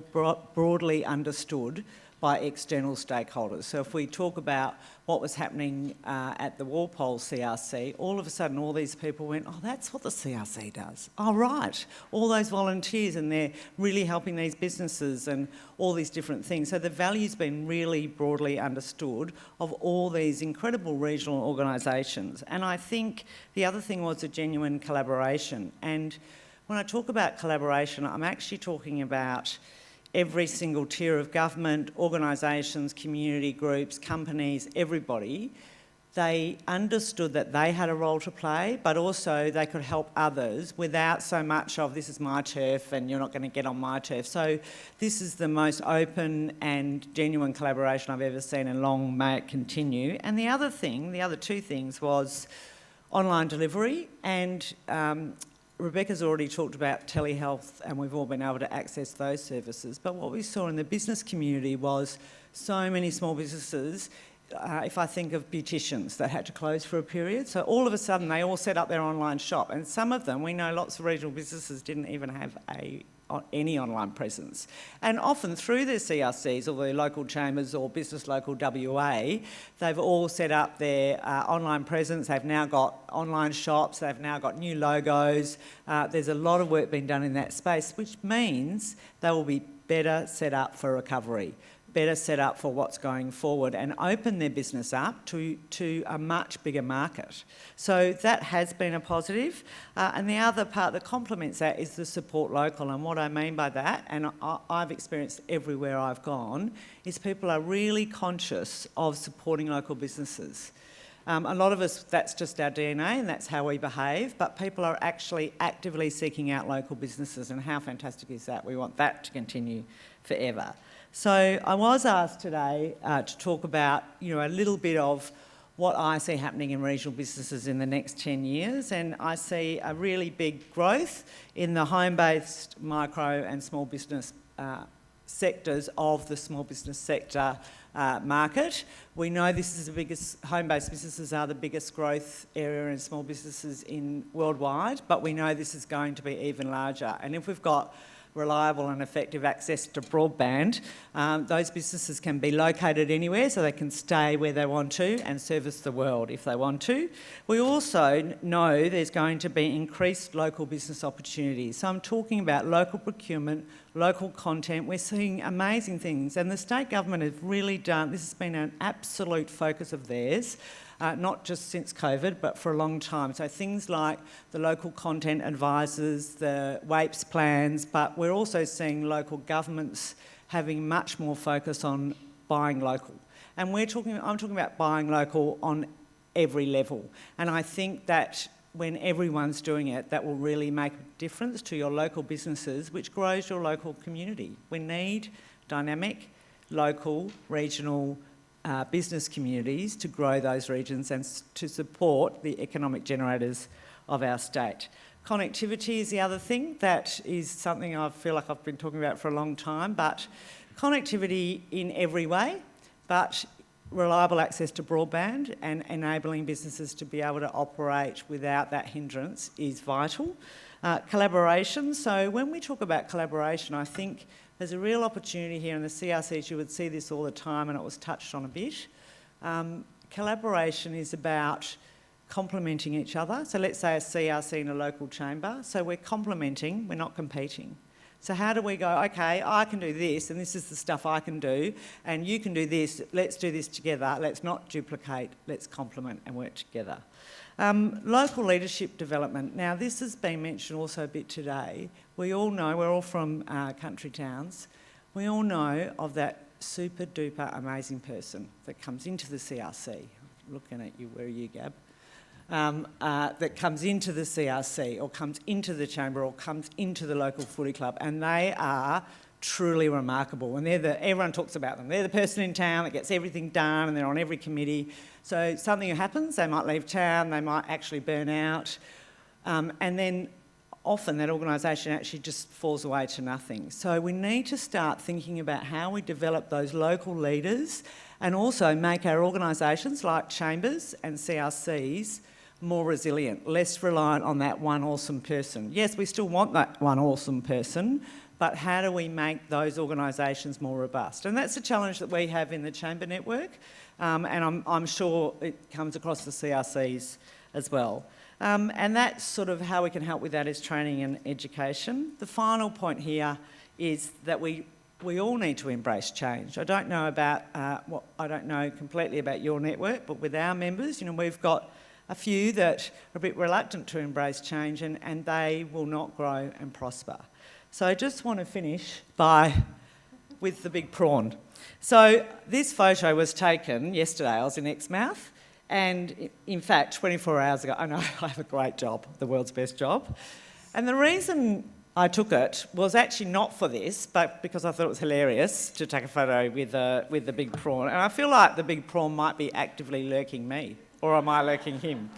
broadly understood by external stakeholders. So if we talk about what was happening at the Walpole CRC, all of a sudden all these people went, oh, that's what the CRC does. Oh, right. All those volunteers, and they're really helping these businesses and all these different things. So the value's been really broadly understood of all these incredible regional organisations. And I think the other thing was a genuine collaboration. And when I talk about collaboration, I'm actually talking about every single tier of government, organisations, community groups, companies, everybody. They understood that they had a role to play, but also they could help others without so much of this is my turf and you're not going to get on my turf. So this is the most open and genuine collaboration I've ever seen, and long may it continue. And the other two things was online delivery, and Rebecca's already talked about telehealth, and we've all been able to access those services. But what we saw in the business community was so many small businesses, if I think of beauticians that had to close for a period. So all of a sudden they all set up their online shop, and some of them, we know lots of regional businesses didn't even have any online presence. And often through their CRCs or their local chambers or business local WA, they've all set up their online presence. They've now got online shops, they've now got new logos. There's a lot of work being done in that space, which means they will be better set up for recovery. better set up for what's going forward and open their business up to a much bigger market. So that has been a positive. And the other part that complements that is the support local. And what I mean by that, and I've experienced everywhere I've gone, is people are really conscious of supporting local businesses. A lot of us, that's just our DNA and that's how we behave, but people are actually actively seeking out local businesses, and how fantastic is that? We want that to continue forever. So I was asked today to talk about, a little bit of what I see happening in regional businesses in the next 10 years, and I see a really big growth in the home-based micro and small business sectors of the small business sector market. We know this is the biggest, home-based businesses are the biggest growth area in small businesses worldwide, but we know this is going to be even larger. And if we've got reliable and effective access to broadband, those businesses can be located anywhere, so they can stay where they want to and service the world if they want to. We also know there's going to be increased local business opportunities. So I'm talking about local procurement, local content. We're seeing amazing things, and the state government has really done, this has been an absolute focus of theirs, not just since COVID, but for a long time. So things like the local content advisors, the WAPES plans, but we're also seeing local governments having much more focus on buying local. And I'm talking about buying local on every level. And I think that when everyone's doing it, that will really make a difference to your local businesses, which grows your local community. We need dynamic, local, regional business communities to grow those regions and to support the economic generators of our state. Connectivity is the other thing. That is something I feel like I've been talking about for a long time, but connectivity in every way, but reliable access to broadband and enabling businesses to be able to operate without that hindrance is vital. Collaboration. So when we talk about collaboration, I think there's a real opportunity here in the CRCs. You would see this all the time, and it was touched on a bit. Collaboration is about complementing each other. So let's say a CRC in a local chamber. So we're complementing, we're not competing. So how do we go, okay, I can do this, and this is the stuff I can do, and you can do this, let's do this together. Let's not duplicate, let's complement and work together. Local leadership development. Now, this has been mentioned also a bit today. We all know, we're all from country towns, we all know of that super duper amazing person that comes into the CRC. Looking at you, where are you, Gab? That comes into the CRC or comes into the chamber or comes into the local footy club, and they are truly remarkable, and everyone talks about them. They're the person in town that gets everything done, and they're on every committee. So something happens, they might leave town, they might actually burn out, and then often that organisation actually just falls away to nothing. So we need to start thinking about how we develop those local leaders and also make our organisations like chambers and CRCs more resilient, less reliant on that one awesome person. Yes, we still want that one awesome person, but how do we make those organisations more robust? And that's a challenge that we have in the chamber network, and I'm sure it comes across the CRCs as well. And that's sort of how we can help with that is training and education. The final point here is that we all need to embrace change. I don't know completely about your network, but with our members, we've got a few that are a bit reluctant to embrace change, and they will not grow and prosper. So I just want to finish with the big prawn. So this photo was taken yesterday. I was in Exmouth, and in fact, 24 hours ago, I know I have a great job, the world's best job. And the reason I took it was actually not for this, but because I thought it was hilarious to take a photo with the big prawn. And I feel like the big prawn might be actively lurking me, or am I lurking him?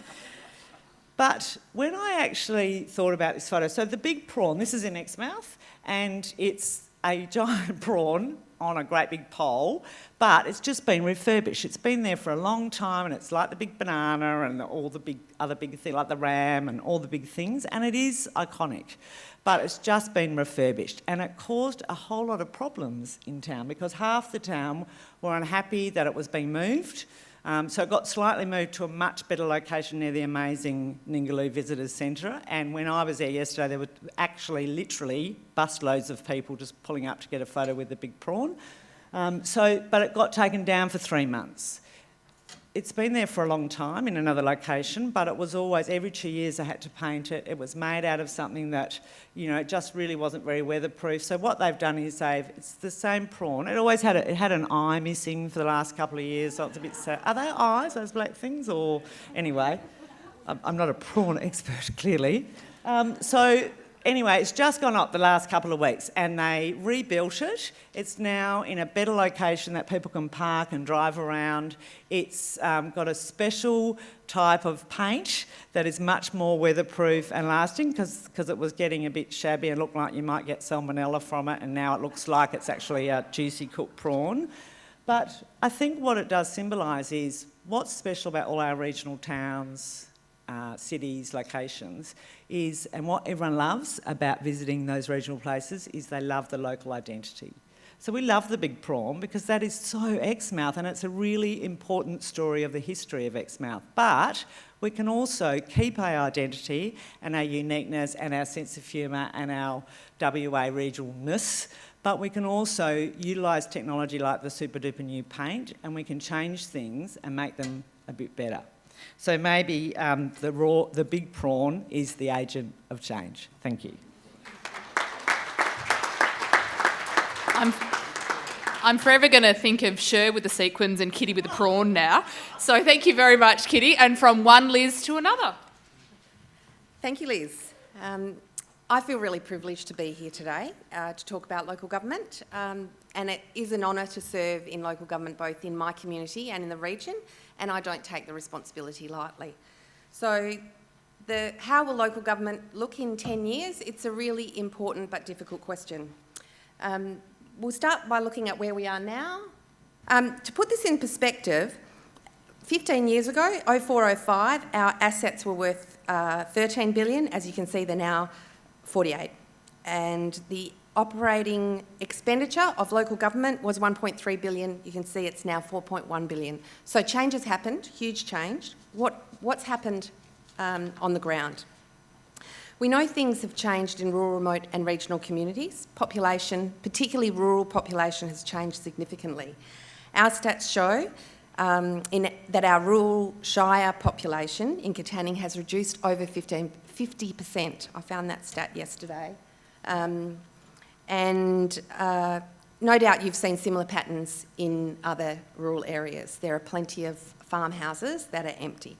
But when I actually thought about this photo, so the big prawn, this is in Exmouth, and it's a giant prawn on a great big pole, but it's just been refurbished. It's been there for a long time, and it's like the big banana and all the other big things, like the ram and all the big things, and it is iconic. But it's just been refurbished, and it caused a whole lot of problems in town because half the town were unhappy that it was being moved. So it got slightly moved to a much better location near the amazing Ningaloo Visitors Centre, and when I was there yesterday there were actually literally busloads of people just pulling up to get a photo with the big prawn. But it got taken down for 3 months. It's been there for a long time in another location, but it was always, every 2 years I had to paint it. It was made out of something that, it just really wasn't very weatherproof. So what they've done is it's the same prawn. It had an eye missing for the last couple of years, so it's a bit sad. Are they eyes, those black things? Or anyway, I'm not a prawn expert, clearly. Anyway, it's just gone up the last couple of weeks and they rebuilt it. It's now in a better location that people can park and drive around. It's got a special type of paint that is much more weatherproof and lasting because it was getting a bit shabby and looked like you might get salmonella from it, and now it looks like it's actually a juicy cooked prawn. But I think what it does symbolise is what's special about all our regional towns, cities, locations, and what everyone loves about visiting those regional places is they love the local identity. So we love the big prawn because that is so Exmouth, and it's a really important story of the history of Exmouth. But we can also keep our identity and our uniqueness and our sense of humour and our WA regionalness, but we can also utilise technology like the super duper new paint, and we can change things and make them a bit better. So maybe the big prawn is the agent of change. Thank you. I'm forever going to think of Shire with the sequins and Kitty with the prawn now. So thank you very much, Kitty. And from one Liz to another. Thank you, Liz. I feel really privileged to be here today to talk about local government. And it is an honour to serve in local government both in my community and in the region, and I don't take the responsibility lightly. So how will local government look in 10 years? It's a really important but difficult question. We'll start by looking at where we are now. To put this in perspective, 15 years ago, 0405, our assets were worth 13 billion. As you can see, they're now 48. And the operating expenditure of local government was 1.3 billion. You can see it's now 4.1 billion. So change has happened, huge change. What's happened on the ground? We know things have changed in rural, remote and regional communities. Population, particularly rural population, has changed significantly. Our stats show that our rural Shire population in Katanning has reduced over 50%. I found that stat yesterday. No doubt you've seen similar patterns in other rural areas. There are plenty of farmhouses that are empty.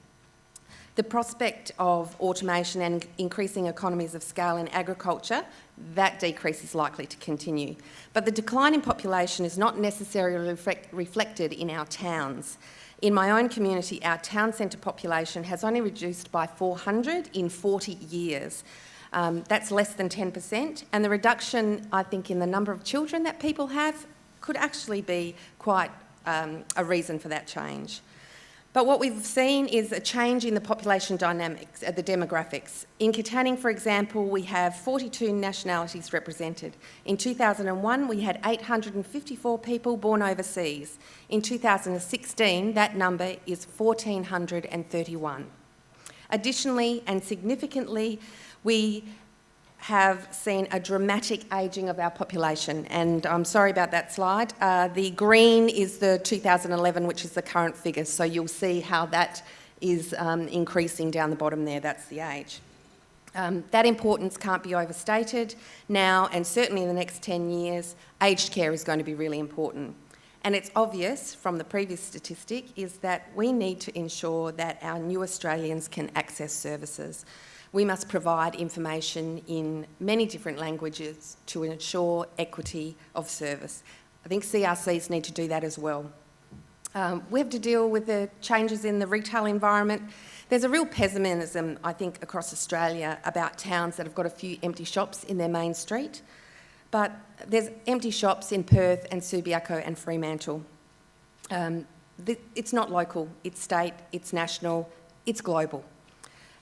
The prospect of automation and increasing economies of scale in agriculture, that decrease is likely to continue. But the decline in population is not necessarily reflected in our towns. In my own community, our town centre population has only reduced by 400 in 40 years. That's less than 10%, and the reduction, I think, in the number of children that people have could actually be quite a reason for that change. But what we've seen is a change in the population dynamics, the demographics. In Katanning, for example, we have 42 nationalities represented. In 2001, we had 854 people born overseas. In 2016, that number is 1,431. Additionally, and significantly, we have seen a dramatic ageing of our population, and I'm sorry about that slide. The green is the 2011, which is the current figure, so you'll see how that is increasing down the bottom there. That's the age. That importance can't be overstated now, and certainly in the next 10 years, aged care is going to be really important. And it's obvious from the previous statistic is that we need to ensure that our new Australians can access services. We must provide information in many different languages to ensure equity of service. I think CRCs need to do that as well. We have to deal with the changes in the retail environment. There's a real pessimism, I think, across Australia about towns that have got a few empty shops in their main street. But there's empty shops in Perth and Subiaco and Fremantle. It's not local, it's state, it's national, it's global.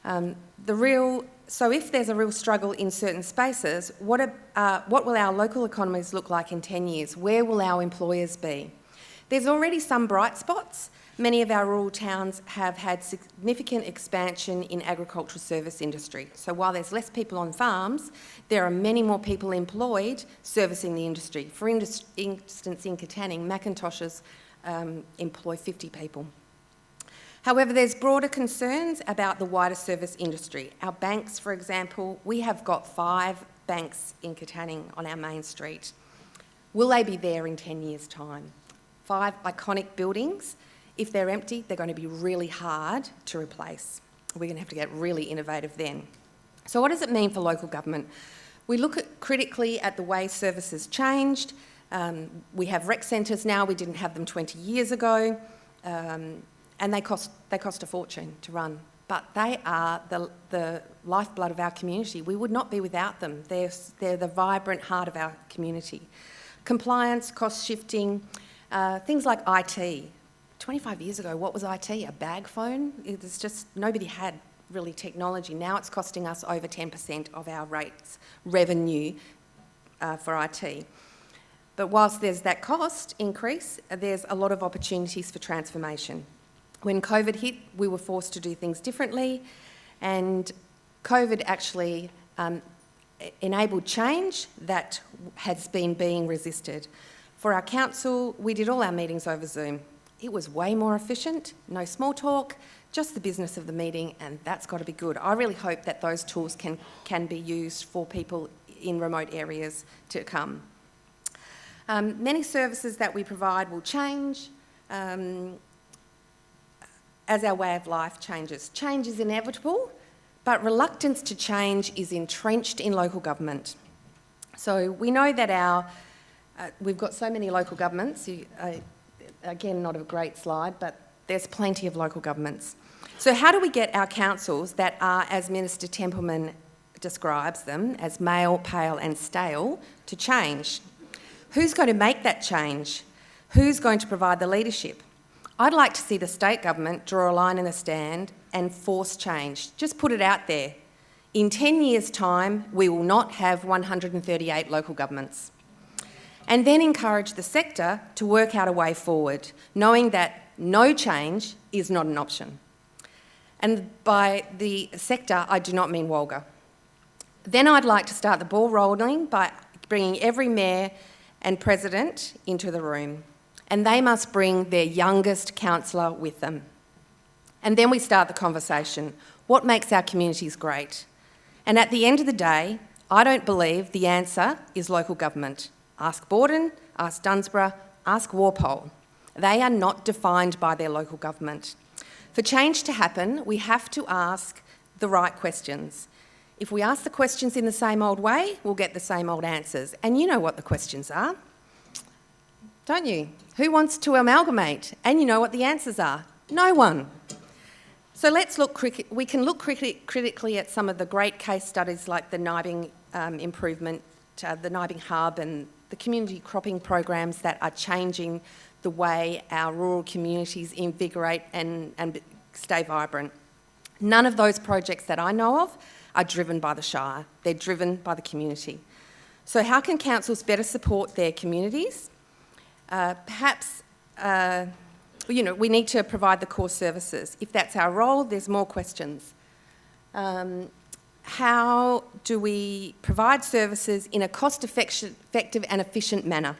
So if there's a real struggle in certain spaces, what will our local economies look like in 10 years? Where will our employers be? There's already some bright spots. Many of our rural towns have had significant expansion in agricultural service industry. So while there's less people on farms, there are many more people employed servicing the industry. For instance, in Katanning, Macintoshes employ 50 people. However, there's broader concerns about the wider service industry. Our banks, for example, we have got 5 banks in Katanning on our main street. Will they be there in 10 years' time? 5 iconic buildings. If they're empty, they're going to be really hard to replace. We're going to have to get really innovative then. So what does it mean for local government? We look critically at the way services changed. We have rec centres now, we didn't have them 20 years ago, and they cost a fortune to run. But they are the lifeblood of our community. We would not be without them. They're the vibrant heart of our community. Compliance, cost shifting, things like IT. 25 years ago, what was IT? A bag phone? It's just, nobody had really technology. Now it's costing us over 10% of our rates revenue for IT. But whilst there's that cost increase, there's a lot of opportunities for transformation. When COVID hit, we were forced to do things differently, and COVID actually enabled change that has been being resisted. For our council, we did all our meetings over Zoom. It was way more efficient, no small talk, just the business of the meeting, and that's got to be good. I really hope that those tools can be used for people in remote areas to come. Many services that we provide will change as our way of life changes. Change is inevitable, but reluctance to change is entrenched in local government. So we know that we've got so many local governments. Again, not a great slide, but there's plenty of local governments. So how do we get our councils that are, as Minister Templeman describes them, as male, pale and stale, to change? Who's going to make that change? Who's going to provide the leadership? I'd like to see the state government draw a line in the sand and force change. Just put it out there. In 10 years' time, we will not have 138 local governments. And then encourage the sector to work out a way forward, knowing that no change is not an option. And by the sector, I do not mean Walga. Then I'd like to start the ball rolling by bringing every mayor and president into the room, and they must bring their youngest councillor with them. And then we start the conversation. What makes our communities great? And at the end of the day, I don't believe the answer is local government. Ask Borden, ask Dunsborough, ask Walpole. They are not defined by their local government. For change to happen, we have to ask the right questions. If we ask the questions in the same old way, we'll get the same old answers. And you know what the questions are, don't you? Who wants to amalgamate? And you know what the answers are. No one. So we can look critically at some of the great case studies like the Nibing improvement, the Nibing Hub and the community cropping programs that are changing the way our rural communities invigorate and stay vibrant. None of those projects that I know of are driven by the Shire. They're driven by the community. So how can councils better support their communities? Perhaps, we need to provide the core services. If that's our role, there's more questions. How do we provide services in a cost-effective and efficient manner?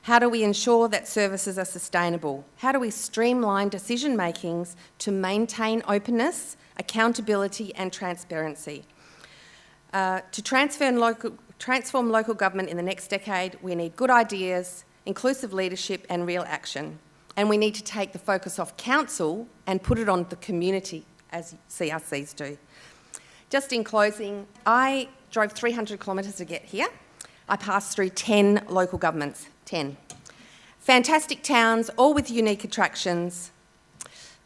How do we ensure that services are sustainable? How do we streamline decision-makings to maintain openness, accountability and transparency? To transform local government in the next decade, we need good ideas, inclusive leadership and real action. And we need to take the focus off council and put it on the community, as CRCs do. Just in closing, I drove 300 kilometres to get here. I passed through 10 local governments, 10. Fantastic towns, all with unique attractions,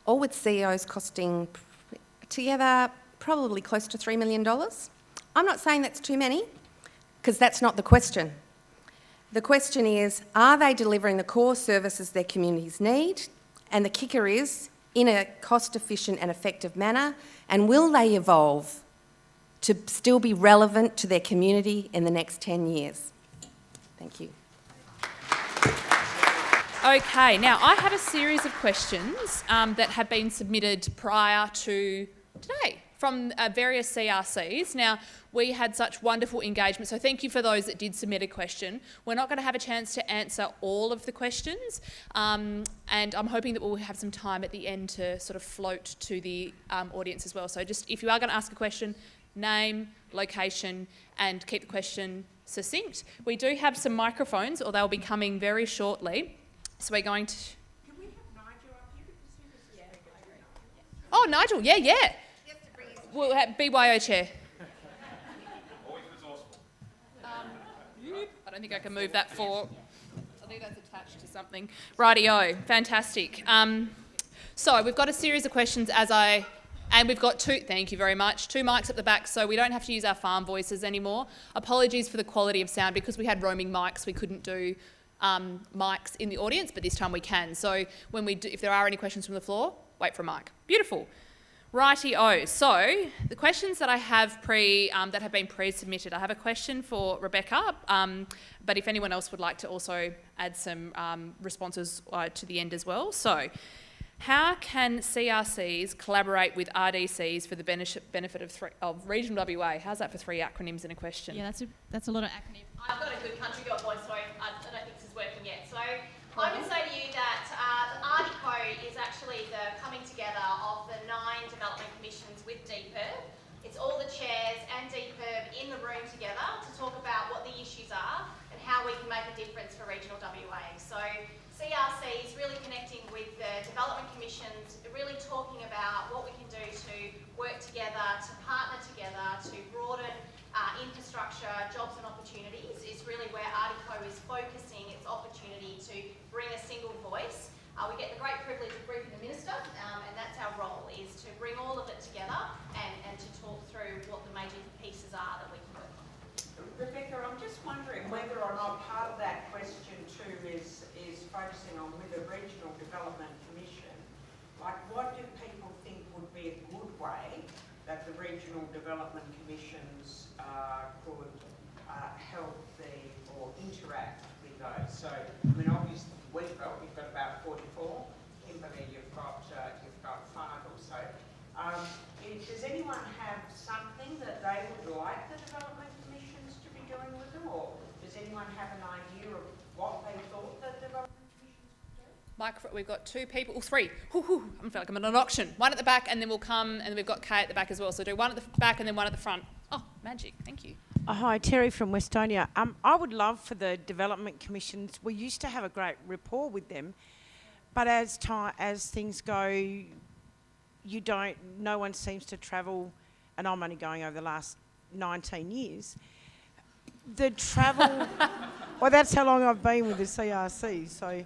all with CEOs costing together probably close to $3 million. I'm not saying that's too many, because that's not the question. The question is, are they delivering the core services their communities need? And the kicker is, in a cost-efficient and effective manner, and will they evolve to still be relevant to their community in the next 10 years? Thank you. Okay, now I have a series of questions that have been submitted prior to today from various CRCs. Now, we had such wonderful engagement, so thank you for those that did submit a question. We're not going to have a chance to answer all of the questions, and I'm hoping that we'll have some time at the end to sort of float to the audience as well. So just if you are going to ask a question, name, location, and keep the question succinct. We do have some microphones, or they'll be coming very shortly. So we're going to... Can we have Nigel up here? Oh, Nigel, yeah. We'll have BYO chair. Always resourceful. I don't think I can move that forward. I think that's attached to something. Rightio, fantastic. So we've got a series of questions and we've got thank you very much, 2 mics at the back, so we don't have to use our farm voices anymore. Apologies for the quality of sound, because we had roaming mics, we couldn't do mics in the audience, but this time we can. So when we do, if there are any questions from the floor, wait for a mic. Beautiful. Righty-o. So the questions that I have that have been pre-submitted, I have a question for Rebecca, but if anyone else would like to also add some responses to the end as well. So, how can CRCs collaborate with RDCs for the benefit of regional WA? How's that for 3 acronyms in a question? Yeah, that's a lot of acronyms. I've got a good country girl voice, so I don't think this is working yet. So I would say to you that RDCO is actually the coming together of the 9 development commissions with DPIRD. It's all the chairs and DPIRD in the room together to talk about what the issues are and how we can make a difference for regional WA. So CRC is really connecting with the development commissions, really talking about what we can do to work together, to partner together, to broaden infrastructure, jobs and opportunities is really where RDCO is focusing its opportunity to bring a single voice. We get the great privilege of briefing the Minister, and that's our role, is to bring all of it together and to talk through what the major pieces are that we can work on. Rebecca, I'm just wondering whether or not part of that question too is focusing on with the Regional Development Commission, like what do people think would be a good way that the Regional Development Commissions could help or interact with those? So, I mean, obviously we've got about 44. Kimberley, you've got 5 or so. Does anyone have something that they would like the development commissions to be doing with them, or does anyone have an idea of what they thought the development commissions would do? We've got 2 people, 3. I feel like I'm at an auction. 1 at the back, and then we'll come, and we've got Kay at the back as well. So do 1 at the back and then 1 at the front. Oh, magic! Thank you. Hi, Terry from Westonia. I would love for the development commissions. We used to have a great rapport with them, but as things go, no one seems to travel, and I'm only going over the last 19 years. The travel, well, that's how long I've been with the CRC, so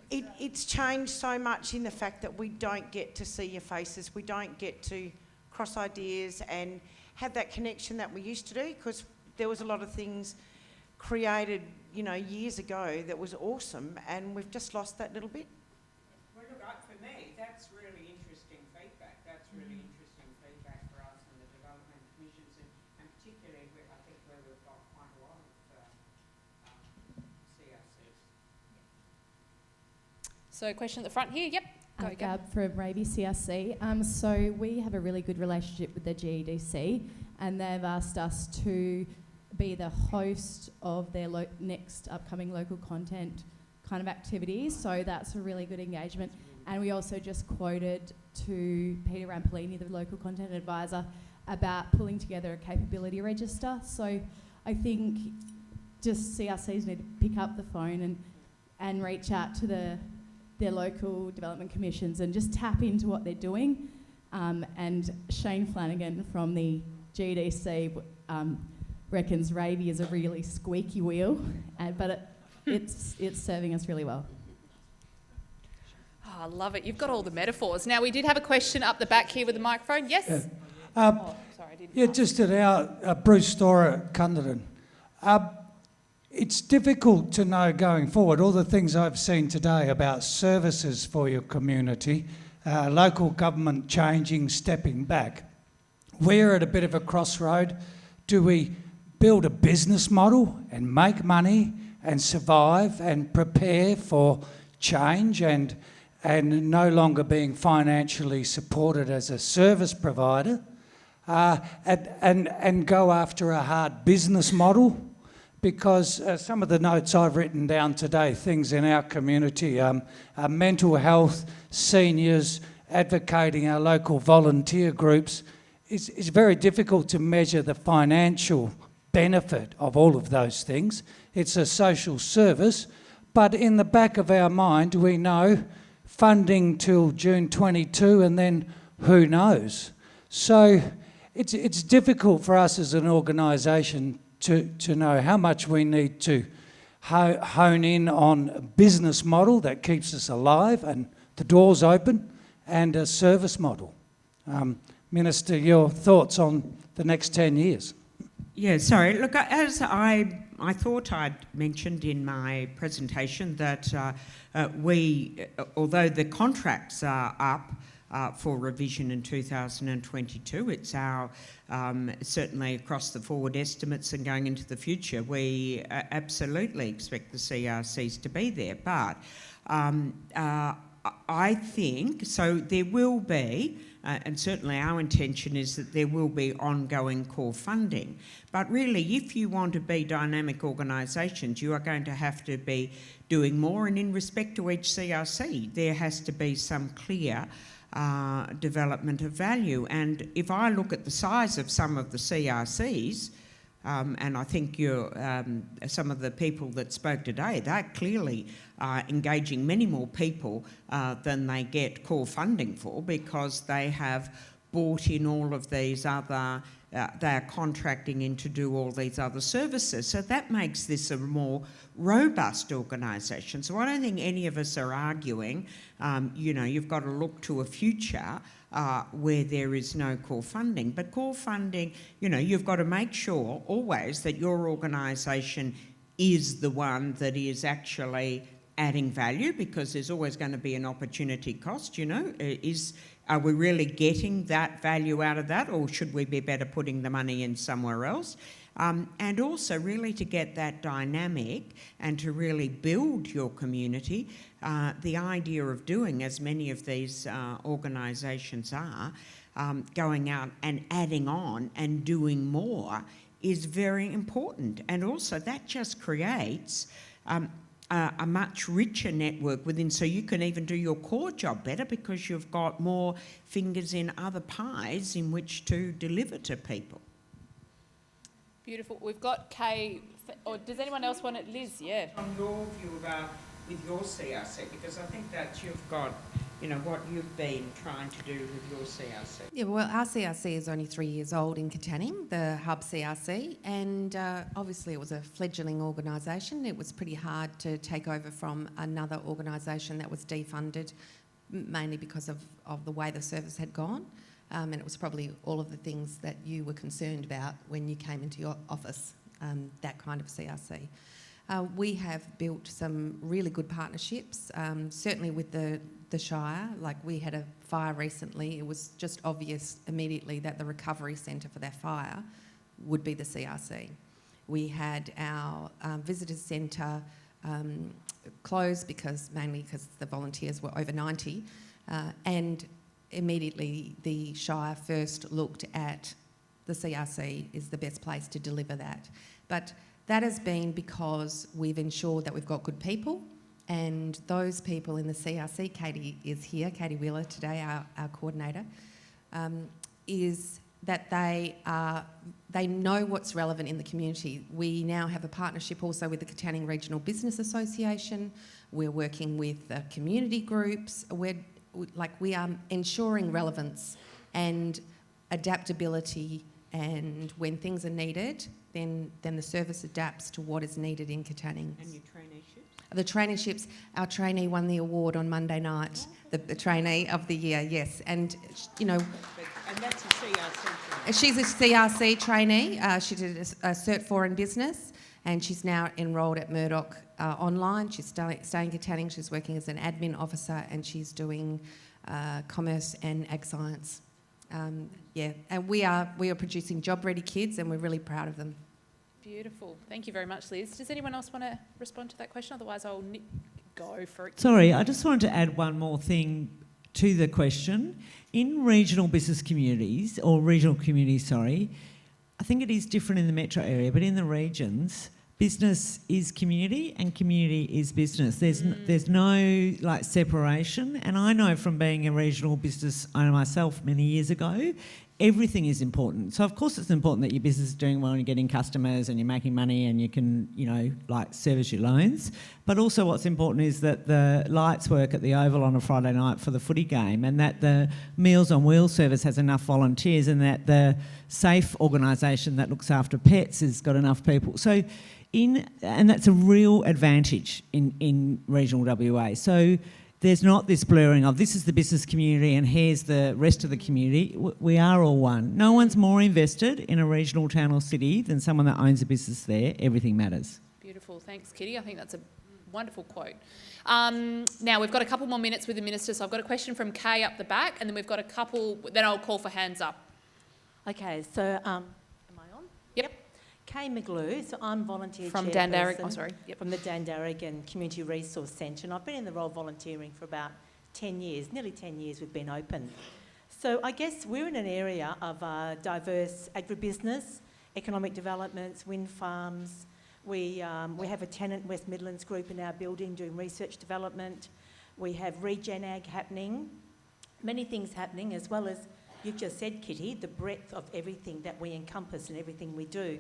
it's changed so much in the fact that we don't get to see your faces, we don't get to cross ideas and have that connection that we used to do, because there was a lot of things created, years ago that was awesome, and we've just lost that little bit. Well, look, for me, that's really interesting feedback. That's really interesting feedback for us and the development commissions, and particularly, I think, where we've got quite a lot of CRCs. So, question at the front here. Yep. Go, Gab from Raby CRC. So we have a really good relationship with the GEDC, and they've asked us to be the host of their next upcoming local content kind of activities. So that's a really good engagement. And we also just quoted to Peter Rampolini, the local content advisor, about pulling together a capability register. So I think just CRCs need to pick up the phone and reach out to their local development commissions and just tap into what they're doing. And Shane Flanagan from the GDC reckons Raby is a really squeaky wheel, but it's serving us really well. Oh, I love it. You've got all the metaphors. Now, we did have a question up the back here with the microphone. Yes? Yeah. Sorry, I didn't. Yeah, just at our Bruce store at Katanning. It's difficult to know going forward all the things I've seen today about services for your community, local government changing, stepping back. We're at a bit of a crossroad. Do we build a business model and make money and survive and prepare for change and no longer being financially supported as a service provider, and go after a hard business model, because some of the notes I've written down today, things in our community, mental health, seniors, advocating our local volunteer groups, it's very difficult to measure the financial benefit of all of those things. It's a social service, but in the back of our mind we know funding till June 22 and then who knows. So it's difficult for us as an organisation to know how much we need to hone in on a business model that keeps us alive and the doors open, and a service model. Minister, your thoughts on the next 10 years? Yeah, sorry. Look, as I thought I'd mentioned in my presentation that although the contracts are up for revision in 2022, it's our, certainly across the forward estimates and going into the future, we absolutely expect the CRCs to be there. But I think, so there will be, and certainly our intention is that there will be ongoing core funding. But really, if you want to be dynamic organisations, you are going to have to be doing more. And in respect to each CRC, there has to be some clear development of value. And if I look at the size of some of the CRCs, and I think some of the people that spoke today, they're clearly engaging many more people than they get core funding for, because they have bought in all of these other, they're contracting in to do all these other services. So that makes this a more robust organisation. So I don't think any of us are arguing, you've got to look to a future where there is no core funding. But core funding, you've got to make sure always that your organisation is the one that is actually adding value, because there's always going to be an opportunity cost, are we really getting that value out of that, or should we be better putting the money in somewhere else? And also really to get that dynamic and to really build your community, the idea of doing, as many of these organisations are, going out and adding on and doing more is very important. And also that just creates a much richer network within, so you can even do your core job better because you've got more fingers in other pies in which to deliver to people. Beautiful. We've got Kay, or does anyone else want it? Liz, yeah. On your view about with your CRC, because I think that you've got, what you've been trying to do with your CRC. Yeah, well, our CRC is only 3 years old in Katanning, the hub CRC, and obviously it was a fledgling organisation. It was pretty hard to take over from another organisation that was defunded, mainly because of the way the service had gone. And it was probably all of the things that you were concerned about when you came into your office, that kind of CRC. We have built some really good partnerships, certainly with the Shire. Like, we had a fire recently. It was just obvious immediately that the recovery centre for that fire would be the CRC. We had our visitors centre closed mainly because the volunteers were over 90, and immediately the Shire first looked at the CRC is the best place to deliver that. But that has been because we've ensured that we've got good people, and those people in the CRC, Katie is here, Katie Wheeler today, our coordinator, is that they know what's relevant in the community. We now have a partnership also with the Katanning Regional Business Association. We're working with community groups. We are ensuring relevance and adaptability, and when things are needed, then the service adapts to what is needed in Katanning. And your traineeships? The traineeships, our trainee won the award on Monday night, the trainee of the year, yes. And, And that's a CRC trainee? She's a CRC trainee. She did a Cert 4 in business, and she's now enrolled at Murdoch online. She's staying Katanning. She's working as an admin officer, and she's doing commerce and ag science. And we are producing job-ready kids, and we're really proud of them. Beautiful. Thank you very much, Liz. Does anyone else want to respond to that question? Otherwise, I'll Go for it. Sorry, I just wanted to add one more thing to the question. In regional business communities, or regional communities, sorry, I think it is different in the metro area, but in the regions, business is community and community is business. There's no like separation. And I know from being a regional business owner myself many years ago, everything is important. So of course it's important that your business is doing well and you're getting customers and you're making money and you can, you know, like service your loans. But also what's important is that the lights work at the Oval on a Friday night for the footy game, and that the Meals on Wheels service has enough volunteers, and that the SAFE organisation that looks after pets has got enough people. So and that's a real advantage in regional WA. So there's not this blurring of this is the business community and here's the rest of the community. We are all one. No one's more invested in a regional town or city than someone that owns a business there. Everything matters. Beautiful. Thanks, Kitty. I think that's a wonderful quote. Now, we've got a couple more minutes with the Minister, so I've got a question from Kay up the back, and then we've got a couple, then I'll call for hands up. Okay, so am I on? Yep. Kay McGlue, so I'm volunteer From chairperson Dandarrigan, from the Dandarrigan Community Resource Centre, and I've been in the role volunteering for about 10 years, nearly 10 years we've been open. So I guess we're in an area of diverse agribusiness, economic developments, wind farms. We have a tenant West Midlands group in our building doing research development. We have Regen Ag happening, many things happening, as well as, you've just said, Kitty, the breadth of everything that we encompass and everything we do.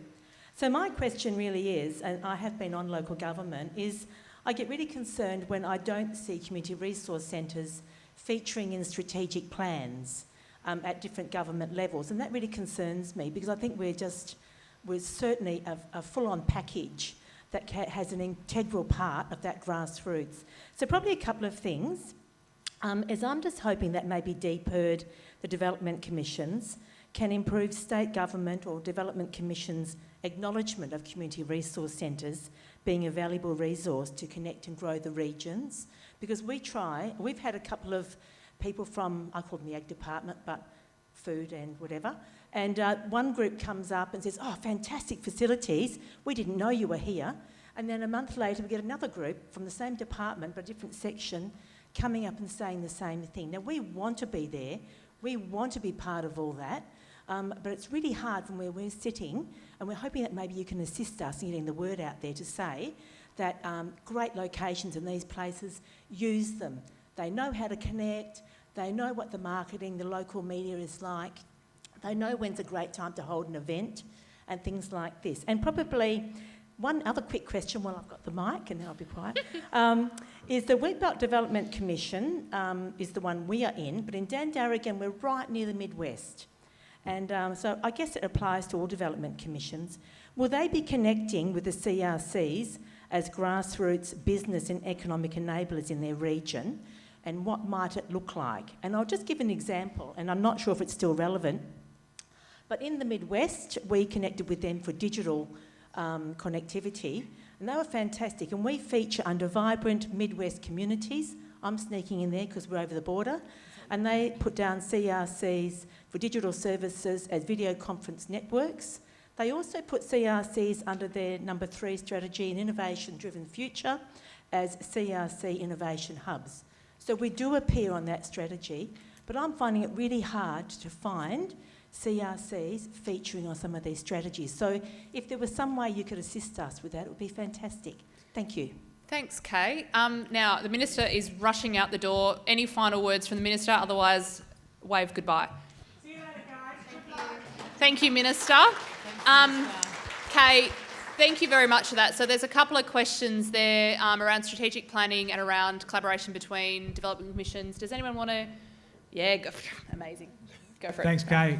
So my question really is, and I have been on local government, is I get really concerned when I don't see community resource centres featuring in strategic plans at different government levels. And that really concerns me, because I think we're certainly a full-on package that has an integral part of that grassroots. So probably a couple of things. Is I'm just hoping that maybe DPIRD, the development commissions, can improve state government or development commissions' acknowledgement of community resource centres being a valuable resource to connect and grow the regions. Because we've had a couple of people from, I call them the Ag Department, but food and whatever, and one group comes up and says, oh, fantastic facilities, we didn't know you were here. And then a month later we get another group from the same department but a different section coming up and saying the same thing. Now we want to be there, we want to be part of all that, but it's really hard from where we're sitting, and we're hoping that maybe you can assist us in getting the word out there to say that great locations in these places, use them. They know how to connect, they know what the marketing, the local media is like, they know when's a great time to hold an event and things like this. And probably one other quick question while I've got the mic, and then I'll be quiet, is the Wheatbelt Development Commission is the one we are in, but in Dandarrigan we're right near the Midwest. And so I guess it applies to all development commissions. Will they be connecting with the CRCs as grassroots business and economic enablers in their region? And what might it look like? And I'll just give an example, and I'm not sure if it's still relevant, but in the Midwest, we connected with them for digital connectivity, and they were fantastic. And we feature under vibrant Midwest communities. I'm sneaking in there because we're over the border. And they put down CRCs for digital services as video conference networks. They also put CRCs under their number 3 strategy, an innovation-driven future, as CRC innovation hubs. So we do appear on that strategy, but I'm finding it really hard to find CRCs featuring on some of these strategies. So if there was some way you could assist us with that, it would be fantastic. Thank you. Thanks, Kay. Now, the Minister is rushing out the door. Any final words from the Minister? Otherwise, wave goodbye. See you later, guys. Thank you, Minister. Kay, thank you very much for that. So there's a couple of questions there around strategic planning and around collaboration between development commissions. Does anyone want to... Yeah, go. Amazing. Go for it. Thanks, Kay.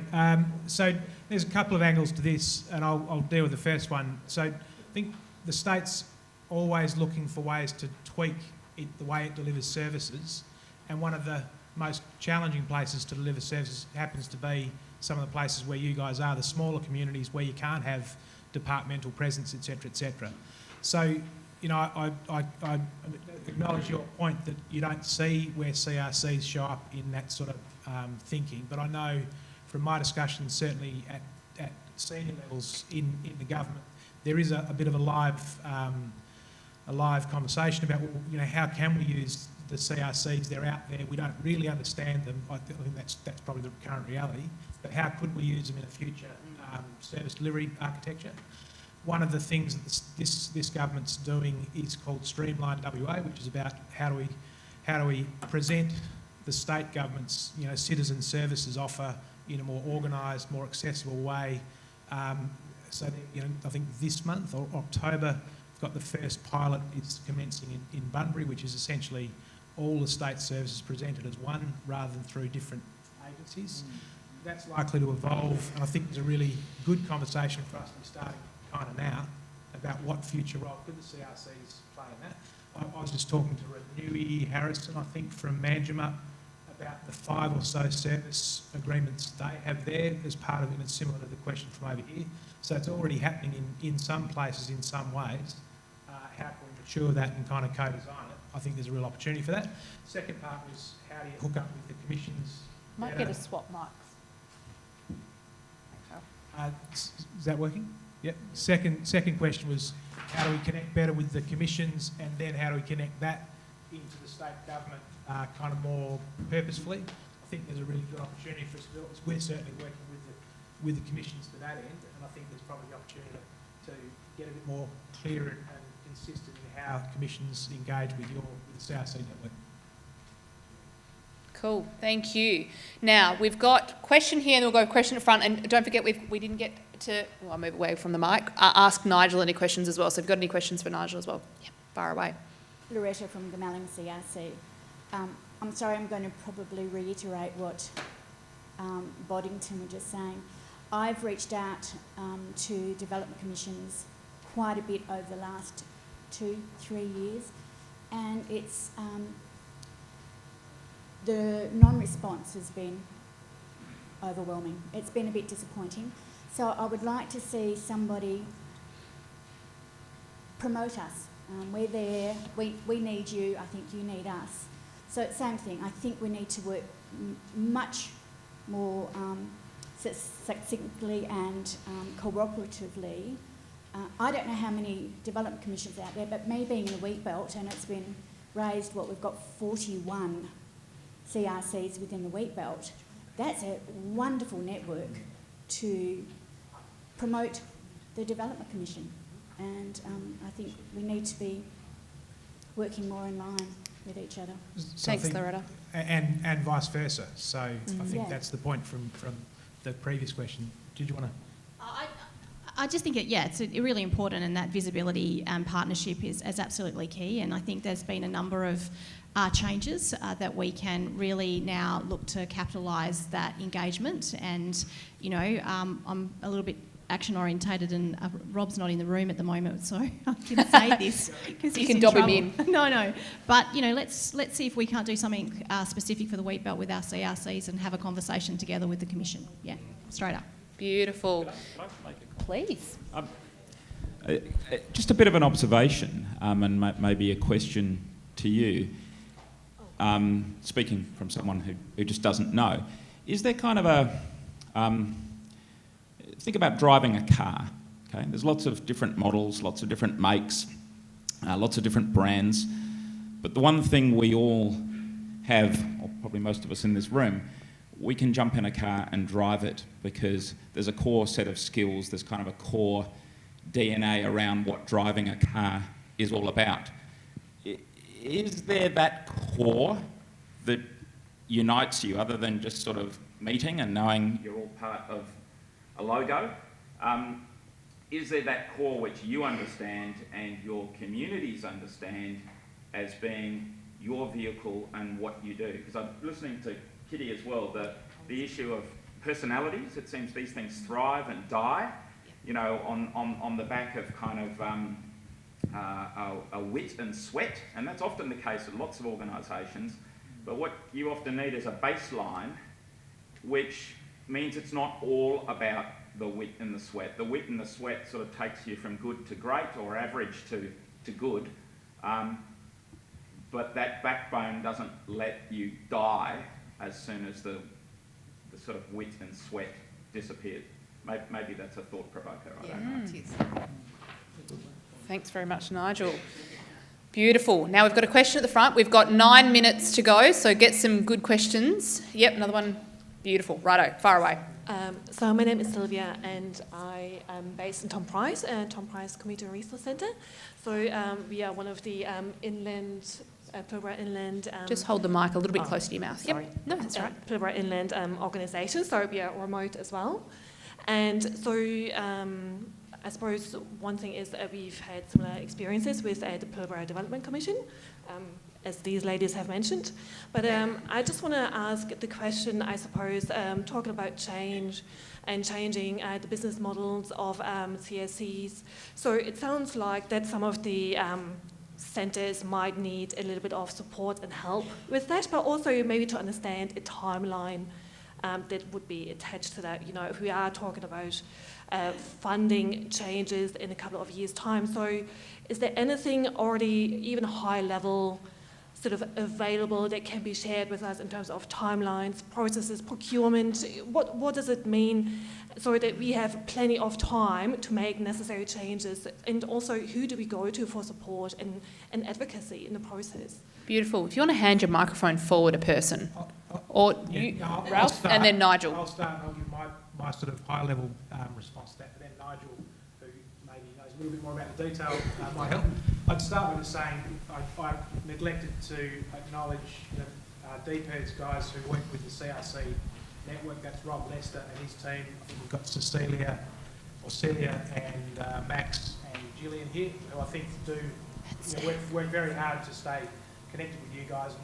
So there's a couple of angles to this, and I'll deal with the first one. So I think the state's always looking for ways to tweak the way it delivers services, and one of the most challenging places to deliver services happens to be some of the places where you guys are, the smaller communities where you can't have departmental presence, etc., etc. So, you know, I acknowledge your point that you don't see where CRCs show up in that sort of thinking, but I know from my discussions, certainly at senior levels in the government, there is a bit of a live a live conversation about, well, you know, how can we use the CRCs? They're out there. We don't really understand them. I think that's probably the current reality. But how could we use them in a future service delivery architecture? One of the things that this government's doing is called Streamline WA, which is about how do we present the state government's, you know, citizen services offer in a more organised, more accessible way. So that, you know, I think this month or October, we've got the first pilot. It's commencing in Bunbury, which is essentially all the state services presented as one rather than through different agencies. That's likely to evolve, and I think there's a really good conversation for us to be starting kind of now about what future role could the CRCs play in that. I was just talking to Renewey Harrison, I think, from Manjimup, about the 5 or so service agreements they have there as part of it, and it's similar to the question from over here. So it's already happening in some places in some ways. How can we mature that and kind of co-design it? I think there's a real opportunity for that. Second part was how do you hook up with the commissions? Might get a swap mics. Is that working? Yep. Second question was how do we connect better with the commissions, and then how do we connect that into the state government kind of more purposefully? I think there's a really good opportunity for us to do it. We're certainly working with the commissions to that end, and I think there's probably the opportunity to get a bit more clear and consistent in how commissions engage with the CRC network. Cool, thank you. Now, we've got a question here, and then we'll go question at front, and don't forget we didn't get to, well, I'll move away from the mic, ask Nigel any questions as well. So if you've got any questions for Nigel as well, yeah, fire away. Loretta from the Malling CRC. I'm sorry, I'm going to probably reiterate what Boddington were just saying. I've reached out to development commissions quite a bit over the last 2-3 years, and it's the non-response has been overwhelming. It's been a bit disappointing. So I would like to see somebody promote us. We're there, we need you, I think you need us. So same thing, I think we need to work much more succinctly and cooperatively. I don't know how many development commissions out there, but me being in the wheat belt, and it's been raised, we've got 41 CRCs within the wheat belt. That's a wonderful network to promote the Development Commission, and I think we need to be working more in line with each other. So thanks, Loretta. And vice versa. So I think Yeah. that's the point from the previous question. Did you want to? I just think it's really important, and that visibility and partnership is absolutely key. And I think there's been a number of changes that we can really now look to capitalise that engagement. And, you know, I'm a little bit action orientated, and Rob's not in the room at the moment, so I can say this because you can dob him in. No, but you know, let's see if we can't do something specific for the wheat belt with our CRCs and have a conversation together with the commission. Yeah, straight up. Beautiful. Can I make a Please. Just a bit of an observation, and maybe a question to you. Speaking from someone who just doesn't know, is there kind of a think about driving a car. Okay, there's lots of different models, lots of different makes, lots of different brands, but the one thing we all have, or probably most of us in this room, we can jump in a car and drive it because there's a core set of skills, there's kind of a core DNA around what driving a car is all about. Is there that core that unites you other than just sort of meeting and knowing you're all part of a logo? Is there that core which you understand and your communities understand as being your vehicle and what you do? Because I'm listening to Kitty as well, the issue of personalities. It seems these things thrive and die, you know, on the back of kind of a wit and sweat, and that's often the case in lots of organisations. But what you often need is a baseline, which means it's not all about the wit and the sweat. The wit and the sweat sort of takes you from good to great or average to good, but that backbone doesn't let you die as soon as the sort of wit and sweat disappears. Maybe that's a thought provoker. I don't know. Thanks very much, Nigel. Beautiful. Now we've got a question at the front. We've got 9 minutes to go, so get some good questions. Yep, another one. Beautiful. Righto, far away. So my name is Sylvia and I am based in Tom Price Community Resource Centre. So we are one of the Pilbara Inland... Just hold the mic a little bit closer to your mouth. Sorry. Yep. No, that's right. Pilbara Inland organisation, so we are remote as well. And so I suppose one thing is that we've had similar experiences with the Pilbara Development Commission, as these ladies have mentioned. But I just want to ask the question, I suppose, talking about change and changing the business models of CRCs. So it sounds like that some of the centres might need a little bit of support and help with that, but also maybe to understand a timeline that would be attached to that. You know, if we are talking about funding changes in a couple of years' time, so is there anything already, even high level, sort of available that can be shared with us in terms of timelines, processes, procurement? What does it mean so that we have plenty of time to make necessary changes? And also, who do we go to for support and advocacy in the process? Beautiful. If you want to hand your microphone forward a person, or you, Ralf, and then Nigel. I'll start and I'll give my sort of high-level response to that, but then Nigel, who maybe knows a little bit more about the detail, might help. I'd start by just saying I neglected to acknowledge DPIRD's guys who work with the CRC network. That's Rob Lester and his team. I think we've got Celia and Max and Gillian here, who I think do work very hard to stay connected with you guys and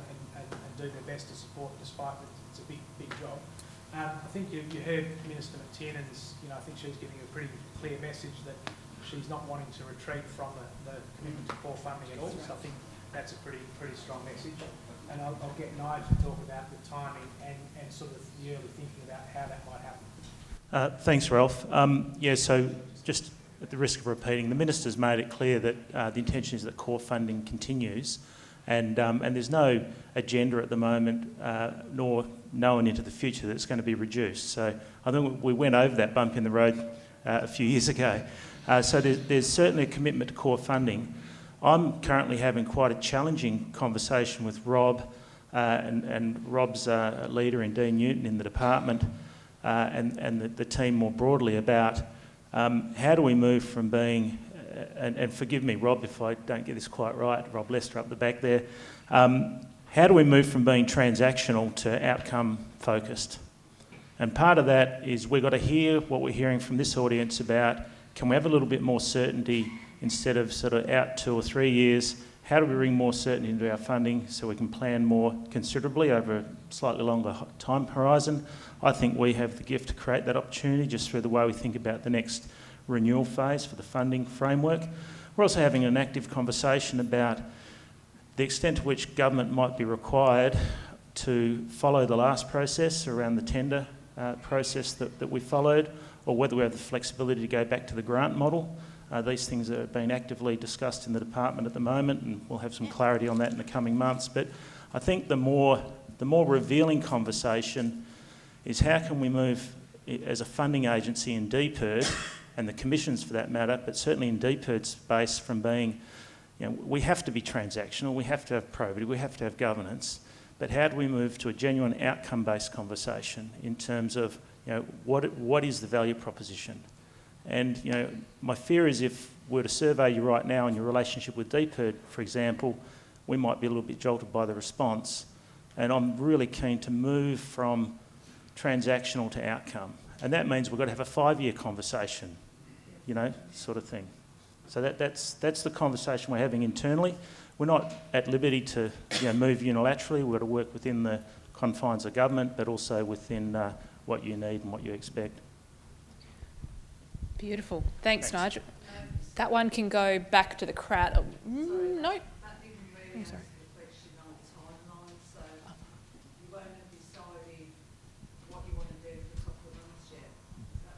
do their best to support, despite that it's a big job. I think you heard Minister MacTiernan's, I think she's giving a pretty clear message that she's not wanting to retreat from the commitment to core funding at all. So I think that's a pretty strong message. And I'll get Nigel to talk about the timing and sort of the early thinking about how that might happen. Thanks, Ralf. So just at the risk of repeating, the Minister's made it clear that the intention is that core funding continues, and there's no agenda at the moment, nor known into the future that it's going to be reduced. So I think we went over that bump in the road a few years ago. So there's certainly a commitment to core funding. I'm currently having quite a challenging conversation with Rob, and Rob's a leader in Dean Newton in the department, and the team more broadly about how do we move from being, and forgive me, Rob, if I don't get this quite right, Rob Lester up the back there, how do we move from being transactional to outcome focused? And part of that is we've got to hear what we're hearing from this audience about, can we have a little bit more certainty instead of sort of out 2 or 3 years? How do we bring more certainty into our funding so we can plan more considerably over a slightly longer time horizon? I think we have the gift to create that opportunity just through the way we think about the next renewal phase for the funding framework. We're also having an active conversation about the extent to which government might be required to follow the last process around the tender process that we followed, or whether we have the flexibility to go back to the grant model. These things are being actively discussed in the department at the moment, and we'll have some clarity on that in the coming months. But I think the more revealing conversation is how can we move as a funding agency in DPIRD, and the commissions for that matter, but certainly in DPIRD's space, from being, we have to be transactional, we have to have probity, we have to have governance, but how do we move to a genuine outcome-based conversation in terms of, what is the value proposition? And, my fear is if we were to survey you right now in your relationship with DPIRD, for example, we might be a little bit jolted by the response. And I'm really keen to move from transactional to outcome. And that means we've got to have a 5-year conversation, sort of thing. So that's the conversation we're having internally. We're not at liberty to move unilaterally. We've got to work within the confines of government, but also within what you need and what you expect. Beautiful. Thanks, Nigel. That one can go back to the crowd. No. Oh, sorry.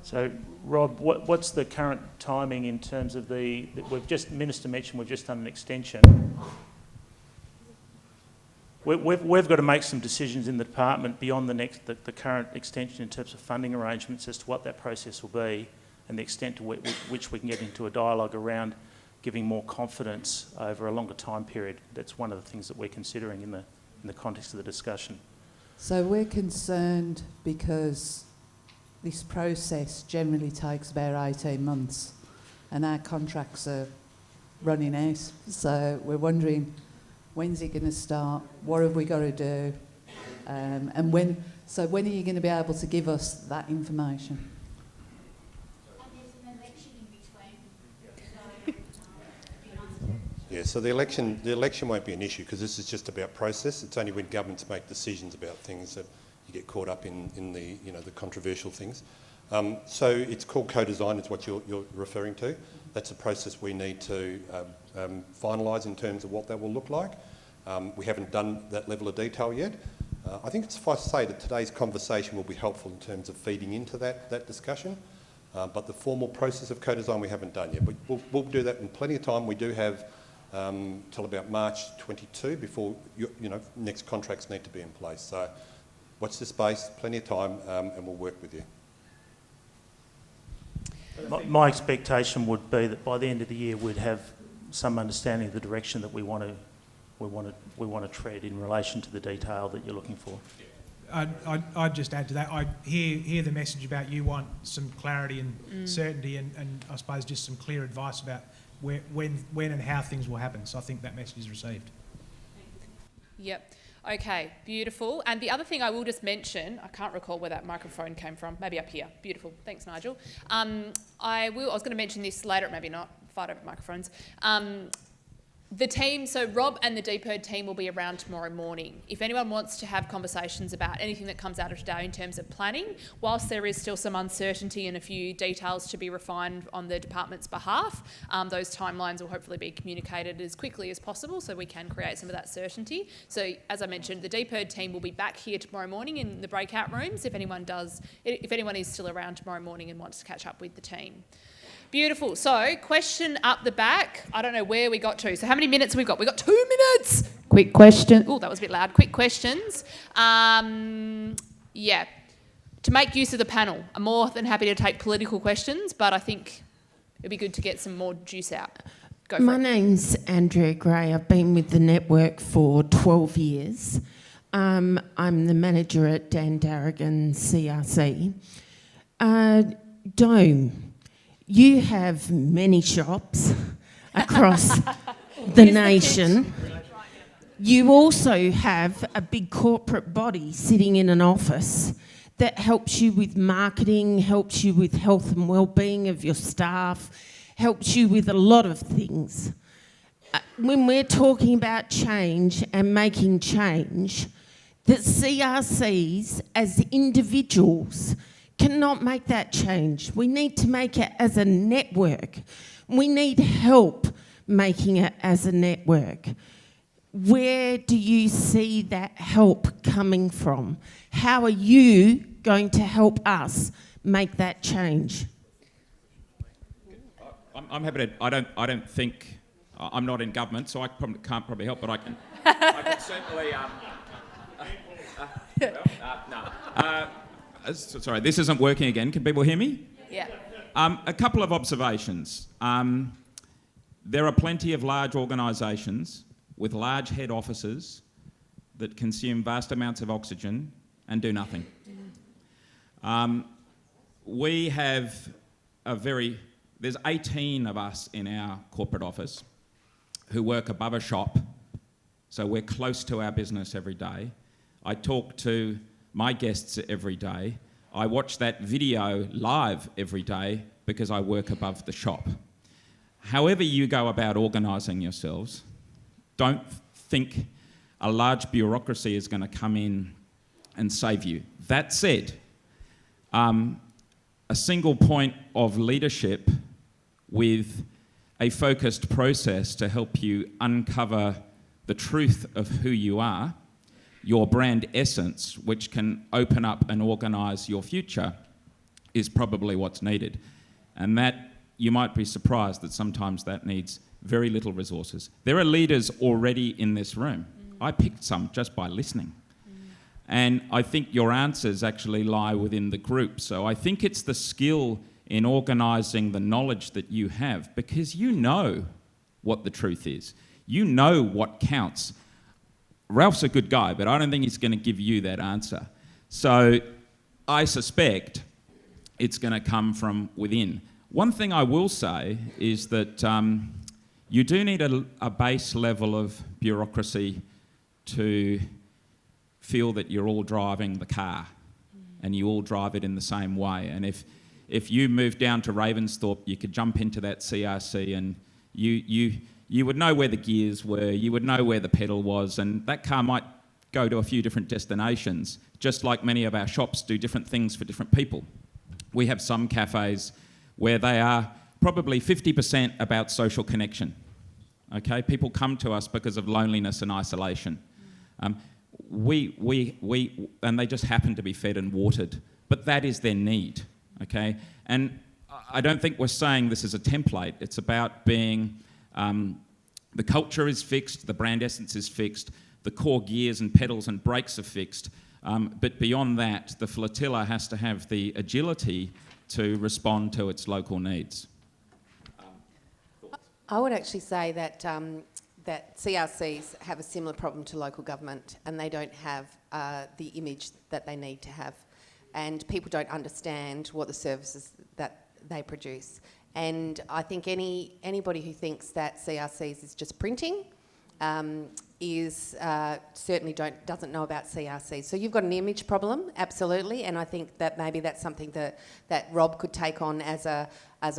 So, Rob, what's the current timing in terms of Minister mentioned we've just done an extension. We've got to make some decisions in the department beyond the current extension in terms of funding arrangements as to what that process will be and the extent to which we can get into a dialogue around giving more confidence over a longer time period. That's one of the things that we're considering in the context of the discussion. So we're concerned because this process generally takes about 18 months and our contracts are running out. So we're wondering, when's it going to start? What have we got to do? And when are you going to be able to give us that information? Yeah, so the election won't be an issue because this is just about process. It's only when governments make decisions about things that you get caught up in the the controversial things. So it's called co-design. It's what you're referring to. That's a process we need to finalise in terms of what that will look like. We haven't done that level of detail yet. I think it's suffice to say that today's conversation will be helpful in terms of feeding into that discussion. But the formal process of co-design we haven't done yet. But we'll do that in plenty of time. We do have till about March 22 before next contracts need to be in place. So watch this space, plenty of time, and we'll work with you. My expectation would be that by the end of the year we'd have some understanding of the direction that we want to tread in relation to the detail that you're looking for. I'd just add to that. I hear the message about you want some clarity and certainty, and I suppose just some clear advice about when and how things will happen. So I think that message is received. Yep. Okay, beautiful. And the other thing I will just mention, I can't recall where that microphone came from, maybe up here. Beautiful. Thanks, Nigel. I was going to mention this later, maybe not, fight over microphones. The team, so Rob and the DPIRD team will be around tomorrow morning. If anyone wants to have conversations about anything that comes out of today in terms of planning, whilst there is still some uncertainty and a few details to be refined on the department's behalf, those timelines will hopefully be communicated as quickly as possible so we can create some of that certainty. So as I mentioned, the DPIRD team will be back here tomorrow morning in the breakout rooms if anyone is still around tomorrow morning and wants to catch up with the team. Beautiful. So, question up the back. I don't know where we got to. So, how many minutes have we got? We've got 2 minutes. Quick question. Oh, that was a bit loud. Quick questions. To make use of the panel, I'm more than happy to take political questions, but I think it'd be good to get some more juice out. Go for it. My name's Andrea Gray. I've been with the network for 12 years. I'm the manager at Dan Darrigan CRC. Dome. You have many shops across the nation. You also have a big corporate body sitting in an office that helps you with marketing, helps you with health and well-being of your staff, helps you with a lot of things. When we're talking about change and making change, that CRCs as individuals cannot make that change. We need to make it as a network. We need help making it as a network. Where do you see that help coming from? How are you going to help us make that change? I'm happy to. I don't think I'm not in government, so I can't probably help, but I can certainly. Sorry, this isn't working again. Can people hear me? Yeah. A couple of observations. There are plenty of large organisations with large head offices that consume vast amounts of oxygen and do nothing. We have there's 18 of us in our corporate office who work above a shop, so we're close to our business every day. I talk to my guests every day. I watch that video live every day because I work above the shop. However you go about organising yourselves, don't think a large bureaucracy is going to come in and save you. That said, a single point of leadership with a focused process to help you uncover the truth of who you are, your brand essence, which can open up and organise your future, is probably what's needed. And that, you might be surprised that sometimes that needs very little resources. There are leaders already in this room. I picked some just by listening. And I think your answers actually lie within the group. So I think it's the skill in organising the knowledge that you have, because you know what the truth is. You know what counts. Ralph's a good guy, but I don't think he's going to give you that answer. So I suspect it's going to come from within. One thing I will say is that you do need a base level of bureaucracy to feel that you're all driving the car and you all drive it in the same way. And if you moved down to Ravensthorpe, you could jump into that CRC and you would know where the gears were, you would know where the pedal was, and that car might go to a few different destinations, just like many of our shops do different things for different people. We have some cafes where they are probably 50% about social connection. Okay, people come to us because of loneliness and isolation. And they just happen to be fed and watered, but that is their need. Okay, and I don't think we're saying this is a template. It's about being, the culture is fixed, the brand essence is fixed, the core gears and pedals and brakes are fixed, but beyond that, the flotilla has to have the agility to respond to its local needs. I would actually say that that CRCs have a similar problem to local government, and they don't have the image that they need to have, and people don't understand what the services that they produce. And I think anybody who thinks that CRCs is just printing certainly doesn't know about CRCs. So you've got an image problem, absolutely, and I think that maybe that's something that Rob could take on as a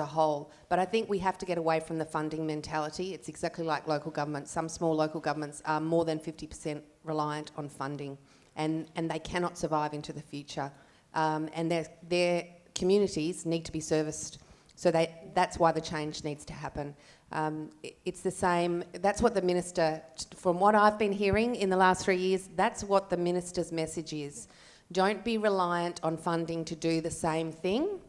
whole. But I think we have to get away from the funding mentality. It's exactly like local government. Some small local governments are more than 50% reliant on funding, and they cannot survive into the future. And their communities need to be serviced. So that's why the change needs to happen. It's the same, that's what the minister, from what I've been hearing in the last 3 years, that's what the minister's message is. Don't be reliant on funding to do the same thing.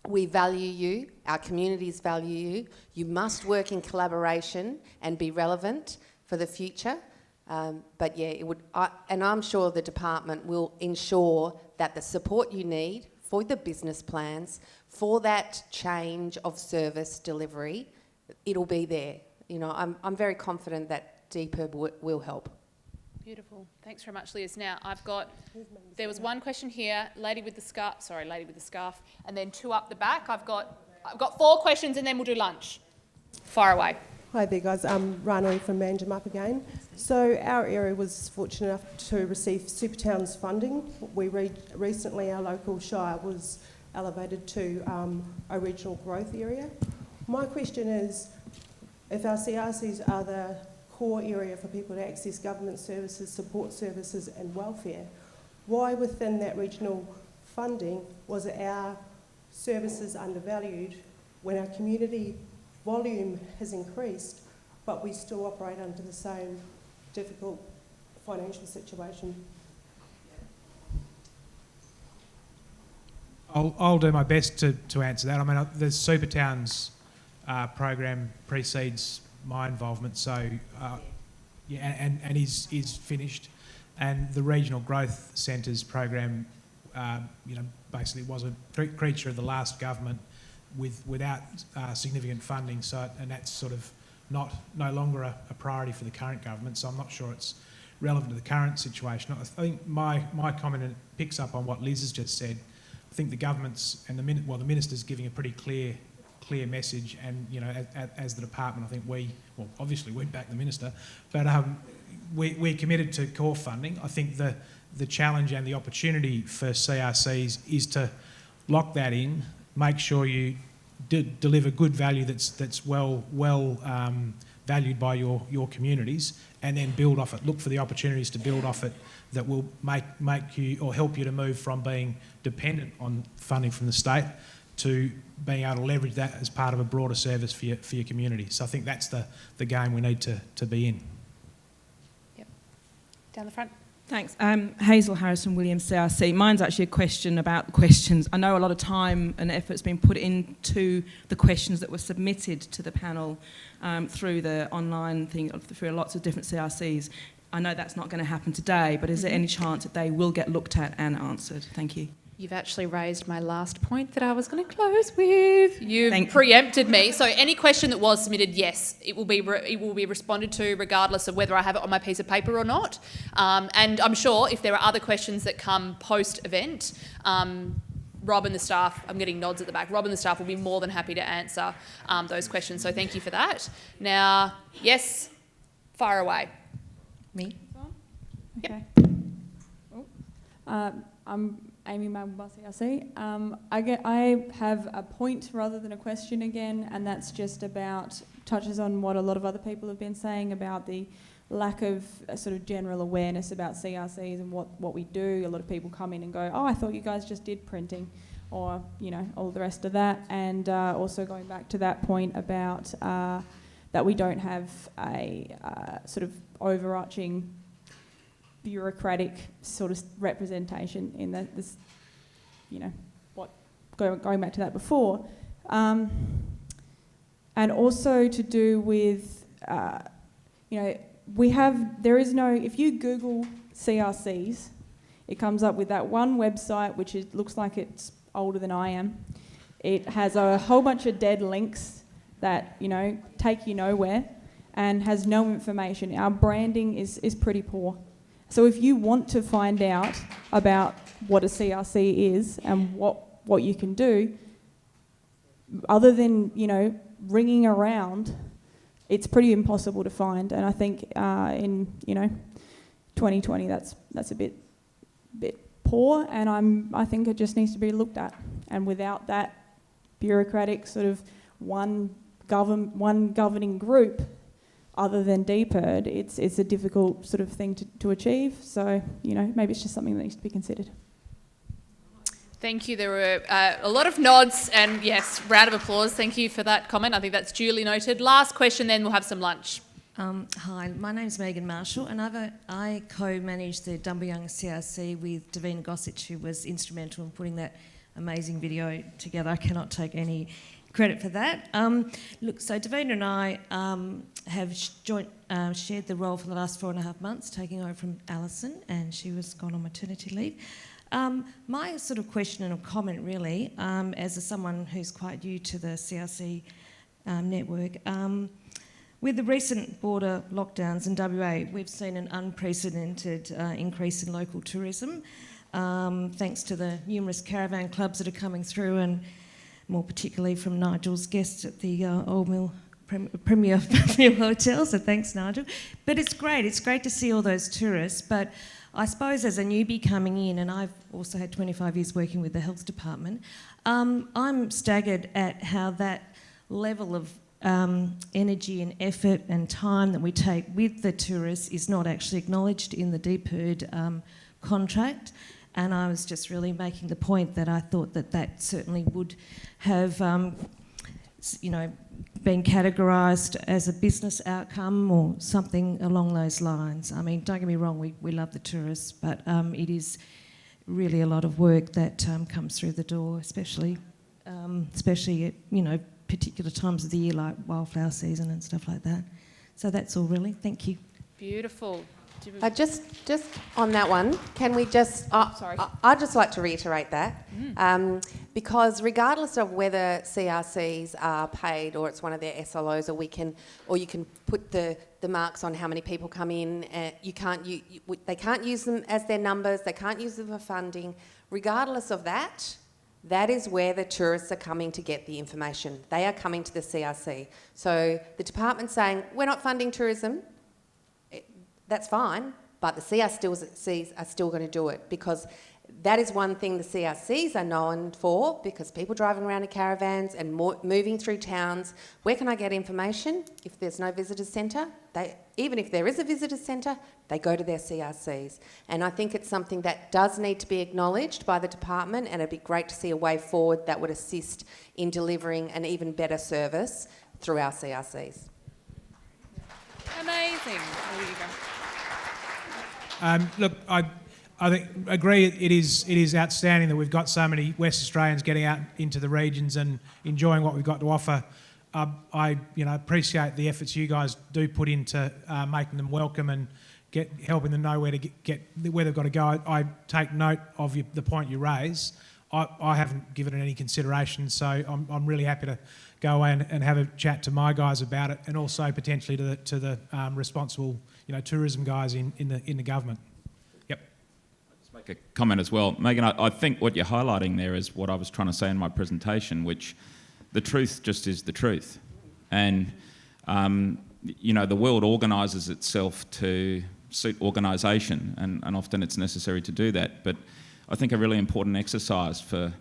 We value you, our communities value you. You must work in collaboration and be relevant for the future. But yeah, and I'm sure the department will ensure that the support you need for the business plans, for that change of service delivery, it'll be there. You know, I'm very confident that DPIRD will help. Beautiful. Thanks very much, Liz. Now, there was one question here, lady with the scarf, and then two up the back. I've got 4 questions and then we'll do lunch. Fire away. Hi there, guys. I'm Rana from Manjimup again. So our area was fortunate enough to receive Supertowns funding. Recently, our local Shire was elevated to a regional growth area. My question is, if our CRCs are the core area for people to access government services, support services and welfare, why within that regional funding was our services undervalued when our community volume has increased, but we still operate under the same difficult financial situation? I'll do my best to answer that. I mean, the Supertowns program precedes my involvement, so and is finished, and the Regional Growth Centres program, basically was a creature of the last government without significant funding. So, and that's sort of no longer a priority for the current government. So I'm not sure it's relevant to the current situation. I think my comment picks up on what Liz has just said. I think the government's and the minister's giving a pretty clear message, and as the department, I think obviously we back the minister, but we're committed to core funding. I think the challenge and the opportunity for CRCs is to lock that in, make sure you deliver good value that's well valued by your communities, and then build off it. Look for the opportunities to build off it that will make you or help you to move from being dependent on funding from the state to being able to leverage that as part of a broader service for your community. So I think that's the game we need to be in. Yep. Down the front. Thanks. Hazel Harrison Williams, CRC. Mine's actually a question about the questions. I know a lot of time and effort's been put into the questions that were submitted to the panel through the online thing, through lots of different CRCs. I know that's not going to happen today, but is there any chance that they will get looked at and answered? Thank you. You've actually raised my last point that I was going to close with. You've preempted me. So any question that was submitted, yes, it will be responded to regardless of whether I have it on my piece of paper or not. And I'm sure if there are other questions that come post-event, Rob and the staff, I'm getting nods at the back, Rob and the staff will be more than happy to answer those questions. So thank you for that. Now, yes, fire away. Me? Okay. I'm Amy Malbon, CRC. I have a point rather than a question again, and that's just about, touches on what a lot of other people have been saying about the lack of sort of general awareness about CRCs and what we do. A lot of people come in and go, oh, I thought you guys just did printing, or, you know, all the rest of that. And also going back to that point about that we don't have a sort of overarching bureaucratic sort of representation in this, you know, going back to that before, and also to do with, you know, if you Google CRCs, it comes up with that one website which looks like it's older than I am. It has a whole bunch of dead links that, you know, take you nowhere and has no information. Our branding is pretty poor. So if you want to find out about what a CRC is and what you can do, other than, you know, ringing around, it's pretty impossible to find. And I think in, you know, 2020, that's a bit poor, and I think it just needs to be looked at. And without that bureaucratic sort of one governing group, other than DPIRD, it's a difficult sort of thing to achieve. So, you know, maybe it's just something that needs to be considered. Thank you. There were a lot of nods and, yes, round of applause. Thank you for that comment. I think that's duly noted. Last question, then we'll have some lunch. Hi, my name's Megan Marshall, and I co-managed the Dumbayung CRC with Davina Gossage, who was instrumental in putting that amazing video together. I cannot take any credit for that. Look, so Davina and I have shared the role for the last 4.5 months, taking over from Alison, and she was gone on maternity leave. My sort of question and a comment really, as someone who's quite new to the CRC network, with the recent border lockdowns in WA, we've seen an unprecedented increase in local tourism, thanks to the numerous caravan clubs that are coming through, and more particularly from Nigel's guests at the Old Mill Premier Hotel, so thanks, Nigel. But it's great to see all those tourists, but I suppose as a newbie coming in, and I've also had 25 years working with the health department, I'm staggered at how that level of energy and effort and time that we take with the tourists is not actually acknowledged in the DPIRD contract. And I was just really making the point that I thought that certainly would have, you know, been categorised as a business outcome or something along those lines. I mean, don't get me wrong, we love the tourists, but it is really a lot of work that comes through the door, especially at, you know, particular times of the year like wildflower season and stuff like that. So that's all really. Thank you. Beautiful. Just on that one, can we just... sorry. I'd just like to reiterate that, because regardless of whether CRCs are paid or it's one of their SLOs, or you can put the marks on how many people come in, they can't use them as their numbers, they can't use them for funding. Regardless of that, that is where the tourists are coming to get the information. They are coming to the CRC. So the department's saying, we're not funding tourism. That's fine, but the CRCs are still going to do it, because that is one thing the CRCs are known for, because people driving around in caravans and moving through towns, where can I get information if there's no visitor centre? Even if there is a visitor centre, they go to their CRCs. And I think it's something that does need to be acknowledged by the department, and it'd be great to see a way forward that would assist in delivering an even better service through our CRCs. Amazing. There you go. Look, I agree. It is outstanding that we've got so many West Australians getting out into the regions and enjoying what we've got to offer. I appreciate the efforts you guys do put into making them welcome and helping them know where to get where they've got to go. I take note of the point you raise. I haven't given it any consideration, so I'm really happy to go away and have a chat to my guys about it, and also potentially to the responsible, tourism guys in the government. Yep. I'll just make a comment as well, Megan. I think what you're highlighting there is what I was trying to say in my presentation, which the truth just is the truth, and the world organises itself to suit organisation, and often it's necessary to do that. But I think a really important exercise for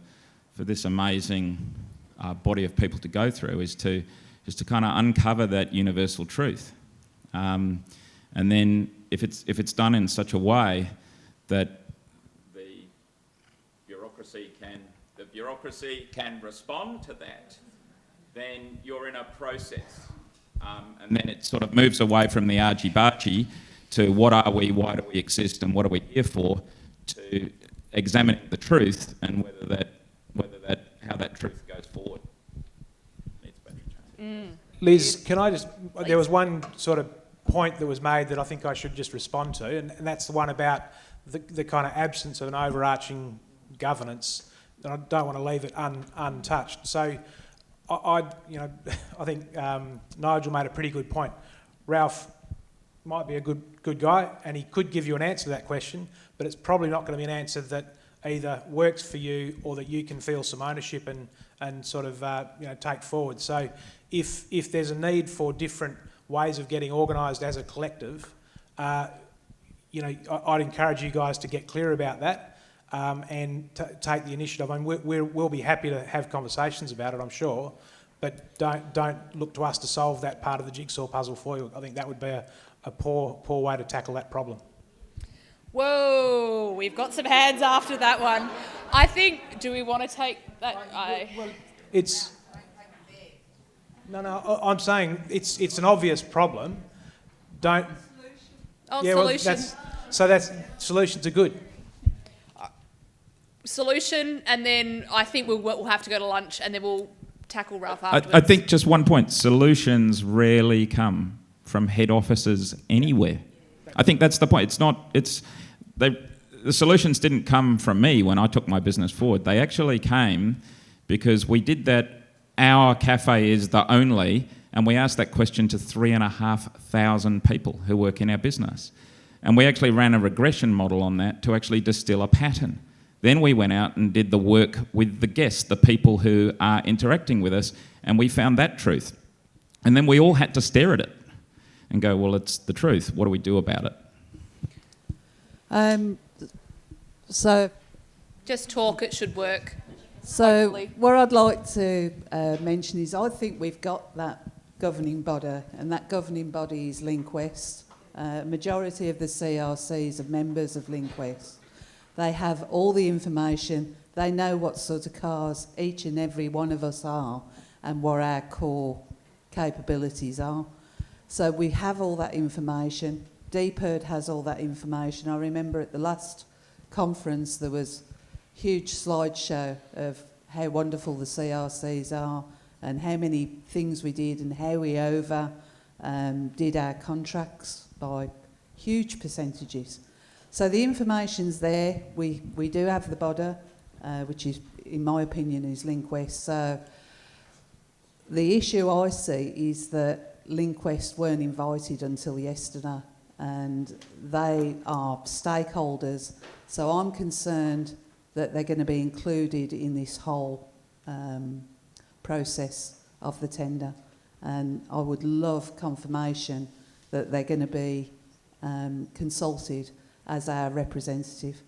this amazing body of people to go through is to kind of uncover that universal truth, and then if it's done in such a way that the bureaucracy can respond to that, then you're in a process, and then it sort of moves away from the argy-bargy to what are we, why do we exist, and what are we here for, to examining the truth and how that truth goes forward. Liz, can I just... There was one sort of point that was made that I think I should just respond to, and that's the one about the kind of absence of an overarching governance, and I don't want to leave it untouched. So I think Nigel made a pretty good point. Ralf might be a good guy, and he could give you an answer to that question, but it's probably not going to be an answer that either works for you or that you can feel some ownership and sort of take forward. So if there's a need for different ways of getting organised as a collective, I'd encourage you guys to get clear about that and take the initiative. I mean, we'll be happy to have conversations about it, I'm sure, but don't look to us to solve that part of the jigsaw puzzle for you. I think that would be a poor way to tackle that problem. Whoa, we've got some hands after that one. I think, do we want to take that? I'm saying it's an obvious problem. Don't... Solution. Solutions are good. Solution, and then I think we'll have to go to lunch, and then we'll tackle Ralf afterwards. I think just one point, solutions rarely come from head offices anywhere. I think that's the point. The solutions didn't come from me when I took my business forward. They actually came because we did that. Our cafe is the only, and we asked that question to 3,500 people who work in our business. And we actually ran a regression model on that to actually distill a pattern. Then we went out and did the work with the guests, the people who are interacting with us, and we found that truth. And then we all had to stare at it and go, well, it's the truth. What do we do about it? So... Just talk, it should work. So hopefully. What I'd like to mention is I think we've got that governing body, and that governing body is Link West. Majority of the CRCs are members of Link West. They have all the information. They know what sort of cars each and every one of us are and what our core capabilities are. So we have all that information. DPIRD has all that information. I remember at the last conference there was a huge slideshow of how wonderful the CRCs are and how many things we did and how we did our contracts by huge percentages. So the information's there. We do have the body, which is, in my opinion, is Link West. So the issue I see is that Link West weren't invited until yesterday, and they are stakeholders. So I'm concerned that they're going to be included in this whole process of the tender, and I would love confirmation that they're going to be consulted as our representative.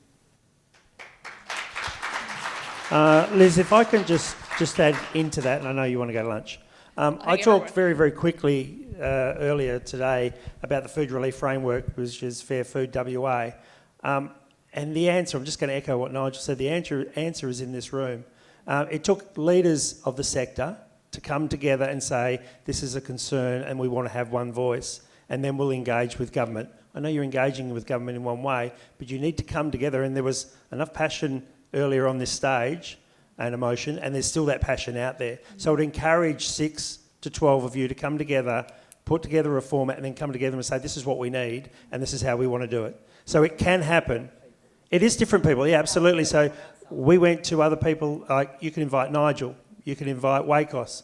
Liz, if I can just add into that, and I know you want to go to lunch. I talked very, very quickly earlier today about the food relief framework, which is Fair Food WA. And the answer, I'm just going to echo what Nigel said, the answer is in this room. It took leaders of the sector to come together and say, this is a concern and we want to have one voice, and then we'll engage with government. I know you're engaging with government in one way, but you need to come together, and there was enough passion earlier on this stage and emotion, and there's still that passion out there. So I would encourage 6 to 12 of you to come together put together a format, and then come together and say, this is what we need, and this is how we want to do it. So it can happen. It is different people, yeah, absolutely. So we went to other people, like you can invite Nigel, you can invite WACOS,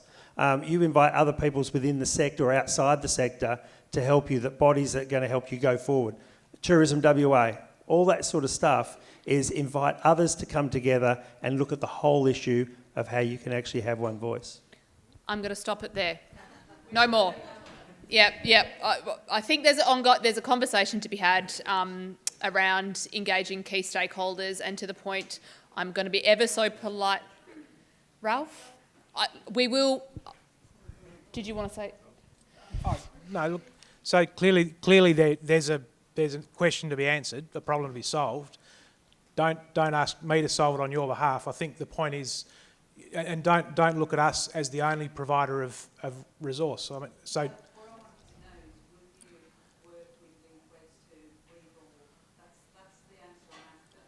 you invite other peoples within the sector or outside the sector to help you, that bodies that are going to help you go forward. Tourism WA, all that sort of stuff is invite others to come together and look at the whole issue of how you can actually have one voice. I'm going to stop it there. No more. Yep. I think there's a conversation to be had around engaging key stakeholders, and to the point, I'm going to be ever so polite. Ralf, we will. Did you want to say? Oh, no. Look. So clearly, there's a question to be answered, a problem to be solved. Don't ask me to solve it on your behalf. I think the point is, and don't look at us as the only provider of resource. I mean, so.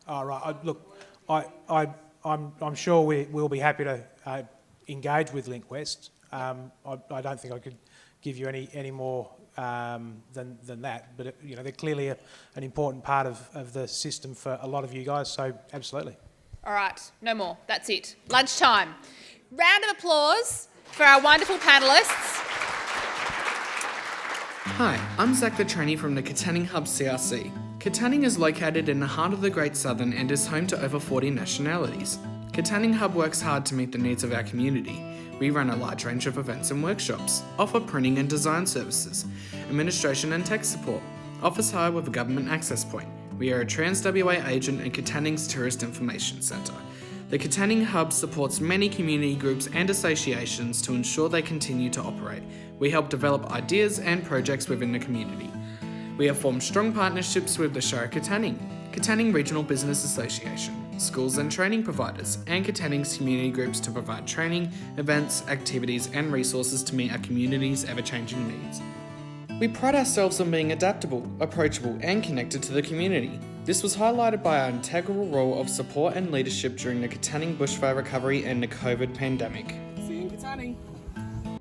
Oh, right. Look, I'm sure we'll be happy to engage with LinkWest. I don't think I could give you any more than that, but they're clearly an important part of the system for a lot of you guys. So absolutely. All right, no more. That's it. Lunchtime. Round of applause for our wonderful panellists. Hi, I'm Zach the trainee from the Katanning Hub CRC. Katanning is located in the heart of the Great Southern and is home to over 40 nationalities. Katanning Hub works hard to meet the needs of our community. We run a large range of events and workshops, offer printing and design services, administration and tech support, office hire with a government access point. We are a Trans-WA agent and Katanning's Tourist Information Centre. The Katanning Hub supports many community groups and associations to ensure they continue to operate. We help develop ideas and projects within the community. We have formed strong partnerships with the Shire Katanning, Katanning Regional Business Association, schools and training providers, and Katanning's community groups to provide training, events, activities and resources to meet our community's ever-changing needs. We pride ourselves on being adaptable, approachable and connected to the community. This was highlighted by our integral role of support and leadership during the Katanning bushfire recovery and the COVID pandemic. See you in Katanning.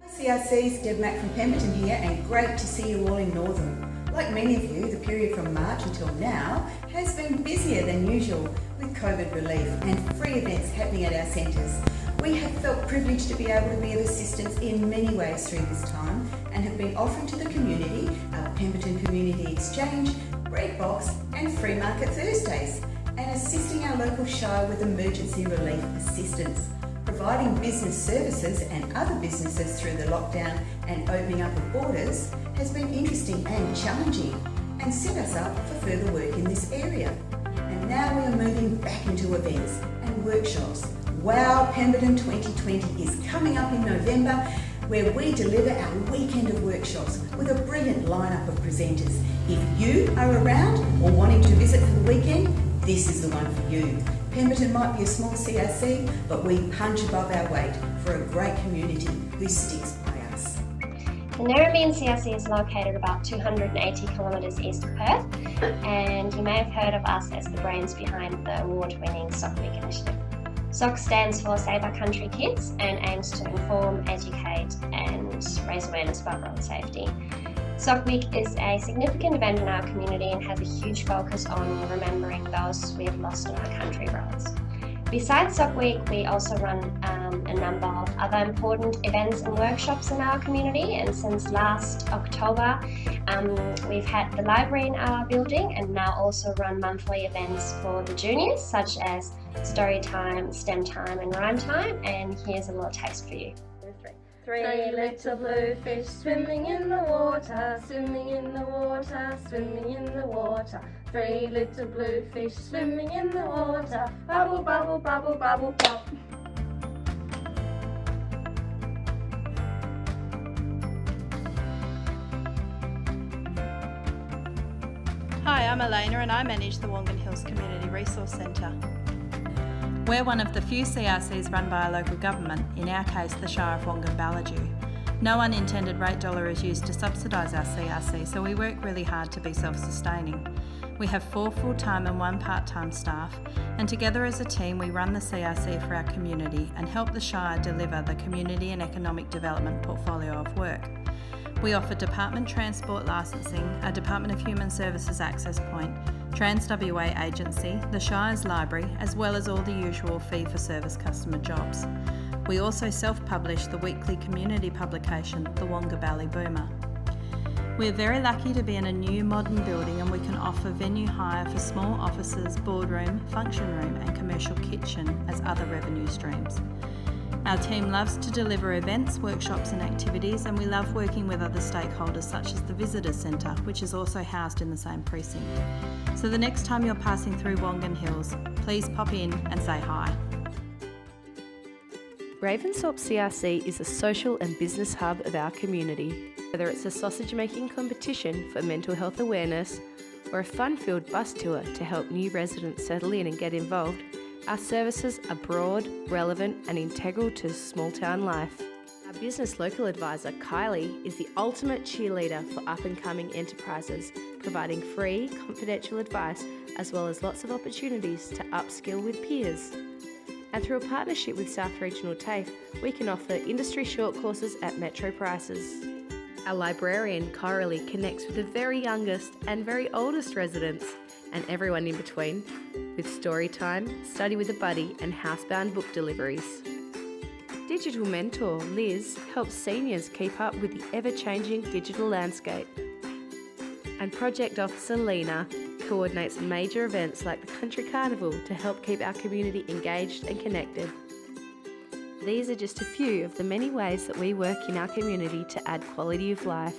CRC's Deb Mack from Pemberton here, and great to see you all in Northam. Like many of you, the period from March until now has been busier than usual with COVID relief and free events happening at our centres. We have felt privileged to be able to be of assistance in many ways through this time and have been offering to the community our Pemberton Community Exchange, Bread Box and Free Market Thursdays, and assisting our local Shire with emergency relief assistance. Providing business services and other businesses through the lockdown and opening up of borders has been interesting and challenging and set us up for further work in this area. And now we are moving back into events and workshops. Wow, Pemberton 2020 is coming up in November, where we deliver our weekend of workshops with a brilliant lineup of presenters. If you are around or wanting to visit for the weekend, this is the one for you. Pemberton might be a small CRC, but we punch above our weight for a great community who sticks by us. The Narrabeen CRC is located about 280 kilometres east of Perth, and you may have heard of us as the brains behind the award-winning Sock Week initiative. SOC stands for Save Our Country Kids and aims to inform, educate and raise awareness about road safety. SOC Week is a significant event in our community and has a huge focus on remembering those we have lost on our country roads. Besides SOC Week, we also run a number of other important events and workshops in our community, and since last October we've had the library in our building and now also run monthly events for the juniors such as Story Time, STEM Time and Rhyme Time, and here's a little taste for you. Three little blue fish swimming in the water, swimming in the water, swimming in the water. Three little blue fish swimming in the water, bubble, bubble, bubble, bubble, pop. Hi, I'm Elena and I manage the Wongan Hills Community Resource Centre. We're one of the few CRCs run by a local government, in our case the Shire of Wongan-Ballajoo. No unintended rate dollar is used to subsidise our CRC, so we work really hard to be self-sustaining. We have 4 full-time and 1 part-time staff, and together as a team we run the CRC for our community and help the Shire deliver the community and economic development portfolio of work. We offer Department Transport Licensing, a Department of Human Services access point, Trans WA Agency, the Shire's Library, as well as all the usual fee-for-service customer jobs. We also self-publish the weekly community publication, The Wonga Valley Boomer. We're very lucky to be in a new modern building, and we can offer venue hire for small offices, boardroom, function room and commercial kitchen as other revenue streams. Our team loves to deliver events, workshops and activities, and we love working with other stakeholders such as the Visitor Centre, which is also housed in the same precinct. So the next time you're passing through Wongan Hills, please pop in and say hi. Ravensthorpe CRC is a social and business hub of our community. Whether it's a sausage making competition for mental health awareness or a fun-filled bus tour to help new residents settle in and get involved, our services are broad, relevant and integral to small town life. Our business local advisor, Kylie, is the ultimate cheerleader for up-and-coming enterprises, providing free, confidential advice as well as lots of opportunities to upskill with peers. And through a partnership with South Regional TAFE, we can offer industry short courses at metro prices. Our librarian, Coralie, connects with the very youngest and very oldest residents, and everyone in between, with story time, study with a buddy and housebound book deliveries. Digital mentor, Liz, helps seniors keep up with the ever-changing digital landscape. And project officer, Lena, coordinates major events like the Country Carnival to help keep our community engaged and connected. These are just a few of the many ways that we work in our community to add quality of life.